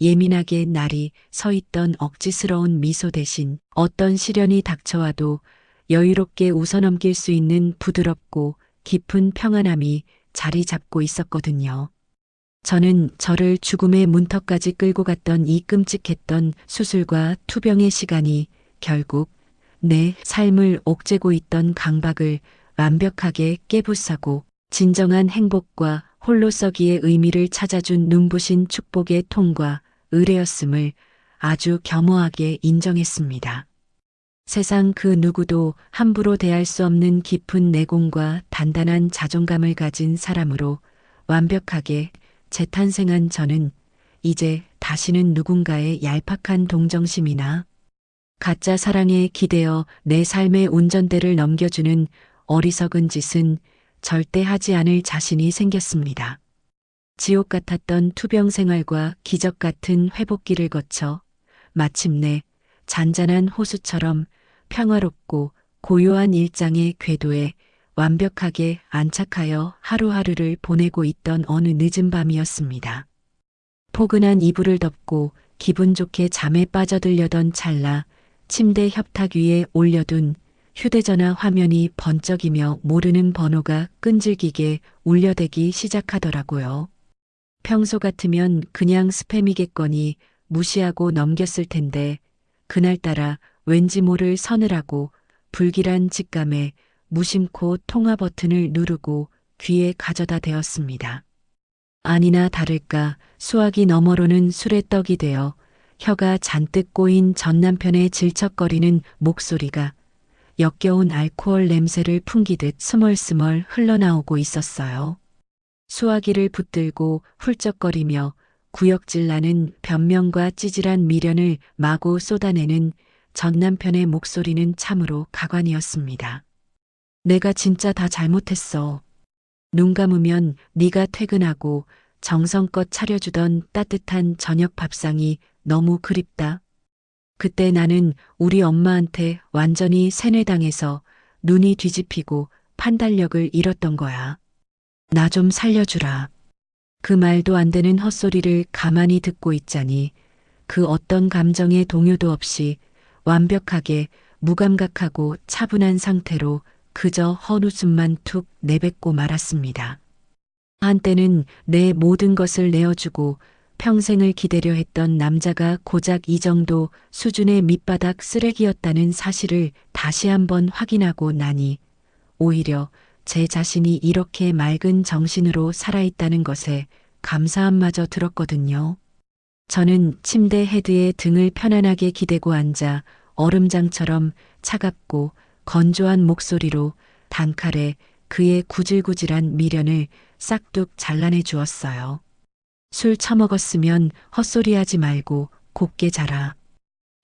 예민하게 날이 서 있던 억지스러운 미소 대신 어떤 시련이 닥쳐와도 여유롭게 웃어넘길 수 있는 부드럽고 깊은 평안함이 자리 잡고 있었거든요. 저는 저를 죽음의 문턱까지 끌고 갔던 이 끔찍했던 수술과 투병의 시간이 결국 내 삶을 옥죄고 있던 강박을 완벽하게 깨부싸고 진정한 행복과 홀로서기의 의미를 찾아준 눈부신 축복의 통과 의뢰였음을 아주 겸허하게 인정했습니다. 세상 그 누구도 함부로 대할 수 없는 깊은 내공과 단단한 자존감을 가진 사람으로 완벽하게 재탄생한 저는 이제 다시는 누군가의 얄팍한 동정심이나 가짜 사랑에 기대어 내 삶의 운전대를 넘겨주는 어리석은 짓은 절대 하지 않을 자신이 생겼습니다. 지옥 같았던 투병 생활과 기적 같은 회복기를 거쳐 마침내 잔잔한 호수처럼 평화롭고 고요한 일상의 궤도에 완벽하게 안착하여 하루하루를 보내고 있던 어느 늦은 밤이었습니다. 포근한 이불을 덮고 기분 좋게 잠에 빠져들려던 찰나 침대 협탁 위에 올려둔 휴대전화 화면이 번쩍이며 모르는 번호가 끈질기게 울려대기 시작하더라고요. 평소 같으면 그냥 스팸이겠거니 무시하고 넘겼을 텐데 그날따라 왠지 모를 서늘하고 불길한 직감에 무심코 통화 버튼을 누르고 귀에 가져다 대었습니다. 아니나 다를까 수화기 너머로는 술의 떡이 되어 혀가 잔뜩 꼬인 전 남편의 질척거리는 목소리가 역겨운 알코올 냄새를 풍기듯 스멀스멀 흘러나오고 있었어요. 수화기를 붙들고 훌쩍거리며 구역질 나는 변명과 찌질한 미련을 마구 쏟아내는 전 남편의 목소리는 참으로 가관이었습니다. 내가 진짜 다 잘못했어. 눈 감으면 네가 퇴근하고 정성껏 차려주던 따뜻한 저녁 밥상이 너무 그립다. 그때 나는 우리 엄마한테 완전히 세뇌당해서 눈이 뒤집히고 판단력을 잃었던 거야. 나 좀 살려주라. 그 말도 안 되는 헛소리를 가만히 듣고 있자니 그 어떤 감정의 동요도 없이 완벽하게 무감각하고 차분한 상태로 그저 헛웃음만 툭 내뱉고 말았습니다. 한때는 내 모든 것을 내어주고 평생을 기대려 했던 남자가 고작 이 정도 수준의 밑바닥 쓰레기였다는 사실을 다시 한번 확인하고 나니 오히려 제 자신이 이렇게 맑은 정신으로 살아있다는 것에 감사함마저 들었거든요. 저는 침대 헤드에 등을 편안하게 기대고 앉아 얼음장처럼 차갑고 건조한 목소리로 단칼에 그의 구질구질한 미련을 싹둑 잘라내 주었어요. 술 처먹었으면 헛소리하지 말고 곱게 자라.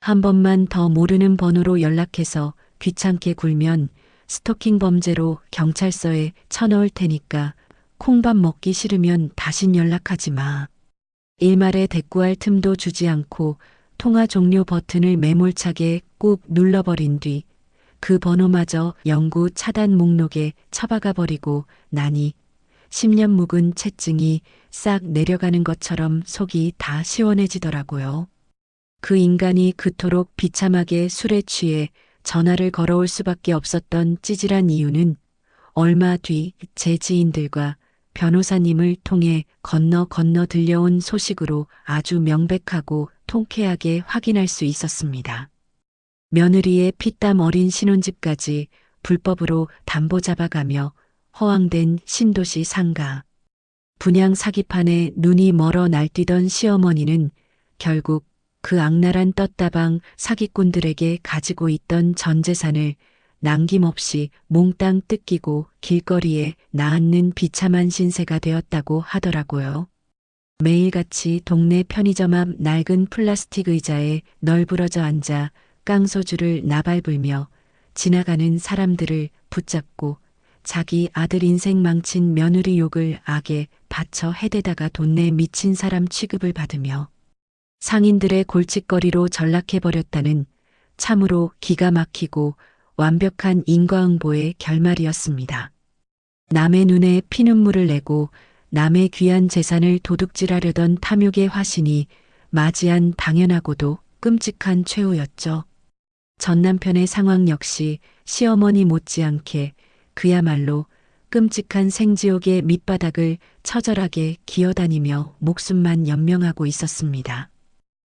한 번만 더 모르는 번호로 연락해서 귀찮게 굴면 스토킹 범죄로 경찰서에 쳐넣을 테니까 콩밥 먹기 싫으면 다신 연락하지 마. 일말에 대꾸할 틈도 주지 않고 통화 종료 버튼을 매몰차게 꾹 눌러버린 뒤 그 번호마저 영구 차단 목록에 처박아 버리고 나니 10년 묵은 채증이 싹 내려가는 것처럼 속이 다 시원해지더라고요. 그 인간이 그토록 비참하게 술에 취해 전화를 걸어올 수밖에 없었던 찌질한 이유는 얼마 뒤 제 지인들과 변호사님을 통해 건너 들려온 소식으로 아주 명백하고 통쾌하게 확인할 수 있었습니다. 며느리의 피땀 어린 신혼집까지 불법으로 담보 잡아가며 허황된 신도시 상가. 분양 사기판에 눈이 멀어 날뛰던 시어머니는 결국 그 악랄한 떴다방 사기꾼들에게 가지고 있던 전 재산을 남김없이 몽땅 뜯기고 길거리에 나앉는 비참한 신세가 되었다고 하더라고요. 매일같이 동네 편의점 앞 낡은 플라스틱 의자에 널브러져 앉아 깡소주를 나발불며 지나가는 사람들을 붙잡고 자기 아들 인생 망친 며느리 욕을 악에 바쳐 해대다가 돈내 미친 사람 취급을 받으며 상인들의 골칫거리로 전락해버렸다는 참으로 기가 막히고 완벽한 인과응보의 결말이었습니다. 남의 눈에 피눈물을 내고 남의 귀한 재산을 도둑질하려던 탐욕의 화신이 맞이한 당연하고도 끔찍한 최후였죠. 전 남편의 상황 역시 시어머니 못지않게 그야말로 끔찍한 생지옥의 밑바닥을 처절하게 기어다니며 목숨만 연명하고 있었습니다.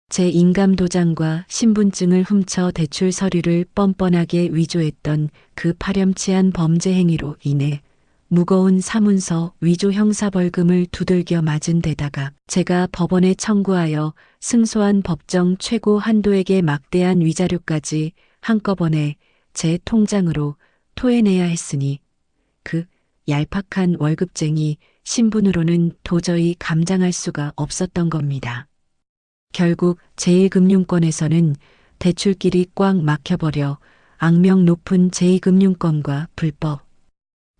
제 인감도장과 신분증을 훔쳐 대출 서류를 뻔뻔하게 위조했던 그 파렴치한 범죄 행위로 인해 무거운 사문서 위조 형사벌금을 두들겨 맞은 데다가 제가 법원에 청구하여 승소한 법정 최고 한도액의 막대한 위자료까지 한꺼번에 제 통장으로 토해내야 했으니 그 얄팍한 월급쟁이 신분으로는 도저히 감당할 수가 없었던 겁니다. 결국 제1금융권에서는 대출길이 꽉 막혀버려 악명 높은 제2금융권과 불법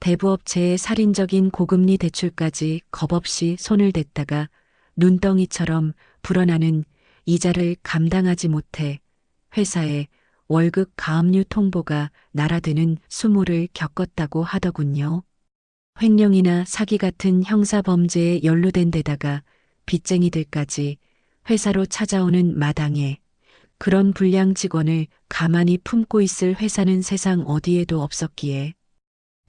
대부업체의 살인적인 고금리 대출까지 겁없이 손을 댔다가 눈덩이처럼 불어나는 이자를 감당하지 못해 회사에 월급 가압류 통보가 날아드는 수모를 겪었다고 하더군요. 횡령이나 사기 같은 형사범죄에 연루된 데다가 빚쟁이들까지 회사로 찾아오는 마당에 그런 불량 직원을 가만히 품고 있을 회사는 세상 어디에도 없었기에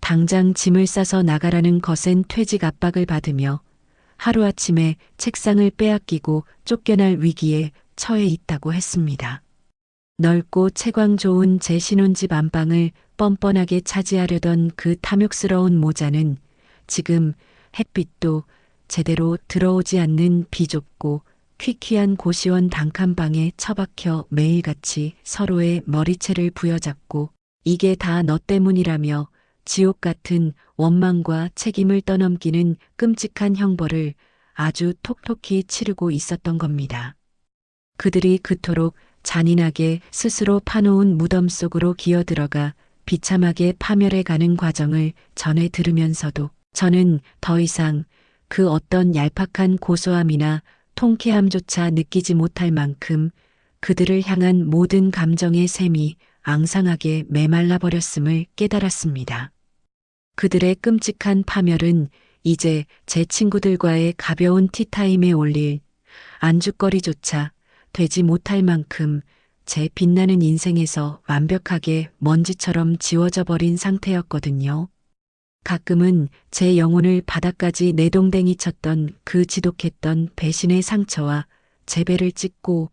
당장 짐을 싸서 나가라는 거센 퇴직 압박을 받으며 하루아침에 책상을 빼앗기고 쫓겨날 위기에 처해 있다고 했습니다. 넓고 채광 좋은 제 신혼집 안방을 뻔뻔하게 차지하려던 그 탐욕스러운 모자는 지금 햇빛도 제대로 들어오지 않는 비좁고 퀴퀴한 고시원 단칸방에 처박혀 매일같이 서로의 머리채를 부여잡고 이게 다 너 때문이라며 지옥 같은 원망과 책임을 떠넘기는 끔찍한 형벌을 아주 톡톡히 치르고 있었던 겁니다. 그들이 그토록 잔인하게 스스로 파놓은 무덤 속으로 기어들어가 비참하게 파멸해가는 과정을 전해 들으면서도 저는 더 이상 그 어떤 얄팍한 고소함이나 통쾌함조차 느끼지 못할 만큼 그들을 향한 모든 감정의 샘이 앙상하게 메말라 버렸음을 깨달았습니다. 그들의 끔찍한 파멸은 이제 제 친구들과의 가벼운 티타임에 올릴 안주거리조차 되지 못할 만큼 제 빛나는 인생에서 완벽하게 먼지처럼 지워져 버린 상태였거든요. 가끔은 제 영혼을 바닥까지 내동댕이 쳤던 그 지독했던 배신의 상처와 제 배를 찢고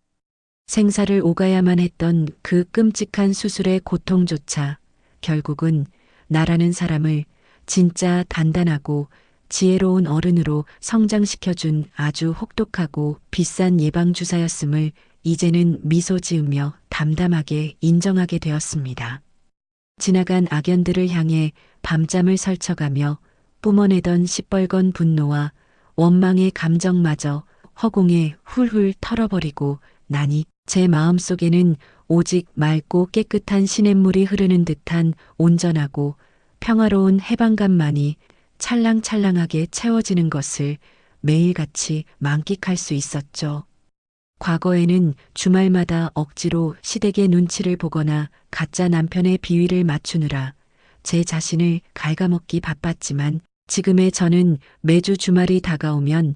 생사를 오가야만 했던 그 끔찍한 수술의 고통조차 결국은 나라는 사람을 진짜 단단하고 지혜로운 어른으로 성장시켜준 아주 혹독하고 비싼 예방주사였음을 이제는 미소 지으며 담담하게 인정하게 되었습니다. 지나간 악연들을 향해 밤잠을 설쳐가며 뿜어내던 시뻘건 분노와 원망의 감정마저 허공에 훌훌 털어버리고 나니 제 마음속에는 오직 맑고 깨끗한 시냇물이 흐르는 듯한 온전하고 평화로운 해방감만이 찰랑찰랑하게 채워지는 것을 매일같이 만끽할 수 있었죠. 과거에는 주말마다 억지로 시댁의 눈치를 보거나 가짜 남편의 비위를 맞추느라 제 자신을 갉아먹기 바빴지만 지금의 저는 매주 주말이 다가오면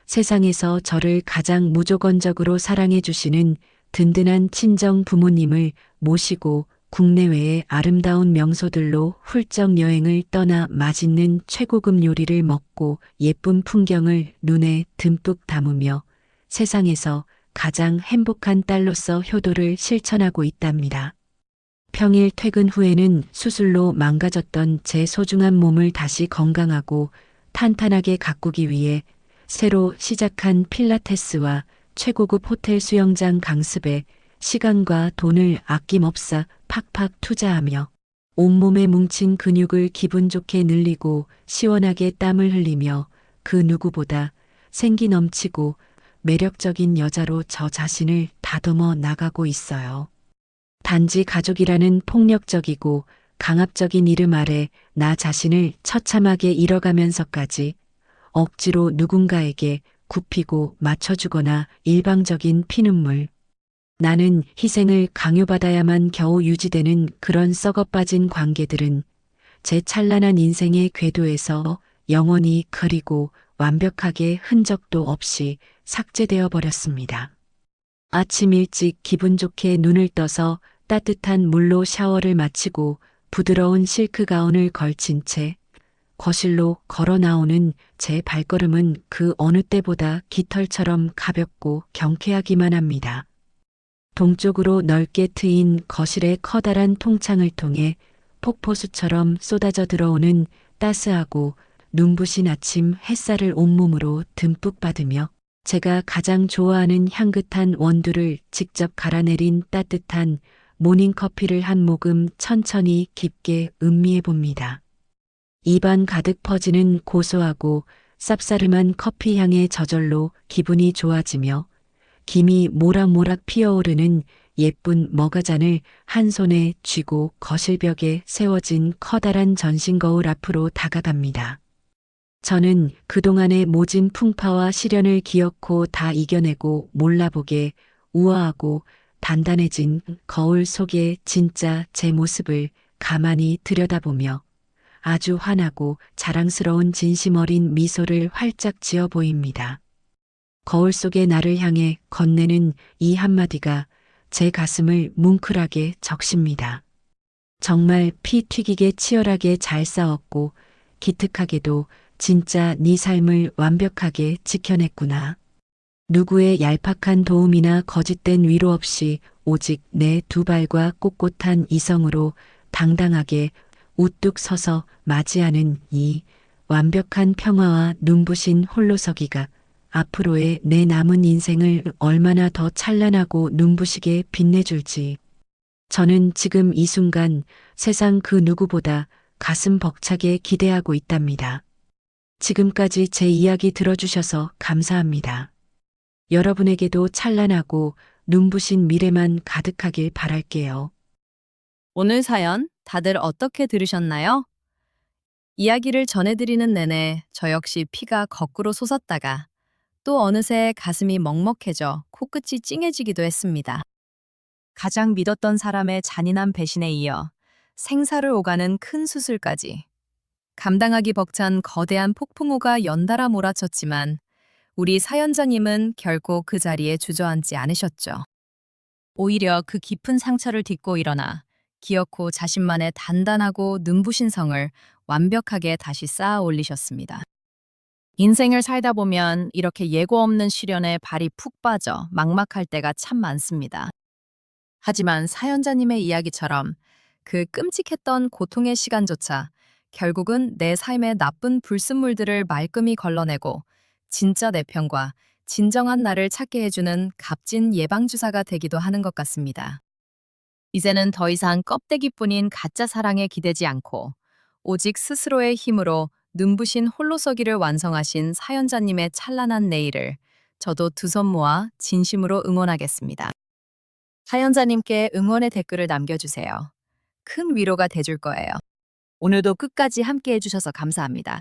세상에서 저를 가장 무조건적으로 사랑해 주시는 든든한 친정 부모님을 모시고 국내외의 아름다운 명소들로 훌쩍 여행을 떠나 맛있는 최고급 요리를 먹고 예쁜 풍경을 눈에 듬뿍 담으며 세상에서 가장 행복한 딸로서 효도를 실천하고 있답니다. 평일 퇴근 후에는 수술로 망가졌던 제 소중한 몸을 다시 건강하고 탄탄하게 가꾸기 위해 새로 시작한 필라테스와 최고급 호텔 수영장 강습에 시간과 돈을 아낌없사 팍팍 투자하며 온몸에 뭉친 근육을 기분 좋게 늘리고 시원하게 땀을 흘리며 그 누구보다 생기 넘치고 매력적인 여자로 저 자신을 다듬어 나가고 있어요. 단지 가족이라는 폭력적이고 강압적인 이름 아래 나 자신을 처참하게 잃어가면서까지 억지로 누군가에게 굽히고 맞춰주거나 일방적인 피눈물. 나는 희생을 강요받아야만 겨우 유지되는 그런 썩어빠진 관계들은 제 찬란한 인생의 궤도에서 영원히 그리고 완벽하게 흔적도 없이 삭제되어 버렸습니다. 아침 일찍 기분 좋게 눈을 떠서 따뜻한 물로 샤워를 마치고 부드러운 실크 가운을 걸친 채 거실로 걸어 나오는 제 발걸음은 그 어느 때보다 깃털처럼 가볍고 경쾌하기만 합니다. 동쪽으로 넓게 트인 거실의 커다란 통창을 통해 폭포수처럼 쏟아져 들어오는 따스하고 눈부신 아침 햇살을 온몸으로 듬뿍 받으며 제가 가장 좋아하는 향긋한 원두를 직접 갈아내린 따뜻한 모닝커피를 한 모금 천천히 깊게 음미해 봅니다. 입안 가득 퍼지는 고소하고 쌉싸름한 커피 향의 저절로 기분이 좋아지며 김이 모락모락 피어오르는 예쁜 머가잔을 한 손에 쥐고 거실벽에 세워진 커다란 전신 거울 앞으로 다가갑니다. 저는 그동안의 모진 풍파와 시련을 기어코 다 이겨내고 몰라보게 우아하고 단단해진 거울 속의 진짜 제 모습을 가만히 들여다보며 아주 환하고 자랑스러운 진심 어린 미소를 활짝 지어 보입니다. 거울 속의 나를 향해 건네는 이 한마디가 제 가슴을 뭉클하게 적십니다. 정말 피 튀기게 치열하게 잘 싸웠고 기특하게도 진짜 네 삶을 완벽하게 지켜냈구나. 누구의 얄팍한 도움이나 거짓된 위로 없이 오직 내 두 발과 꼿꼿한 이성으로 당당하게 우뚝 서서 맞이하는 이 완벽한 평화와 눈부신 홀로서기가 앞으로의 내 남은 인생을 얼마나 더 찬란하고 눈부시게 빛내줄지. 저는 지금 이 순간 세상 그 누구보다 가슴 벅차게 기대하고 있답니다. 지금까지 제 이야기 들어주셔서 감사합니다. 여러분에게도 찬란하고 눈부신 미래만 가득하길 바랄게요.
오늘 사연 다들 어떻게 들으셨나요? 이야기를 전해드리는 내내 저 역시 피가 거꾸로 솟았다가 또 어느새 가슴이 먹먹해져 코끝이 찡해지기도 했습니다. 가장 믿었던 사람의 잔인한 배신에 이어 생사를 오가는 큰 수술까지 감당하기 벅찬 거대한 폭풍우가 연달아 몰아쳤지만 우리 사연자님은 결코 그 자리에 주저앉지 않으셨죠. 오히려 그 깊은 상처를 딛고 일어나 기어코 자신만의 단단하고 눈부신 성을 완벽하게 다시 쌓아 올리셨습니다. 인생을 살다 보면 이렇게 예고 없는 시련에 발이 푹 빠져 막막할 때가 참 많습니다. 하지만 사연자님의 이야기처럼 그 끔찍했던 고통의 시간조차 결국은 내 삶의 나쁜 불순물들을 말끔히 걸러내고 진짜 내 편과 진정한 나를 찾게 해주는 값진 예방주사가 되기도 하는 것 같습니다. 이제는 더 이상 껍데기뿐인 가짜 사랑에 기대지 않고 오직 스스로의 힘으로 눈부신 홀로서기를 완성하신 사연자님의 찬란한 내일을 저도 두 손 모아 진심으로 응원하겠습니다. 사연자님께 응원의 댓글을 남겨주세요. 큰 위로가 돼줄 거예요. 오늘도 끝까지 함께 해주셔서 감사합니다.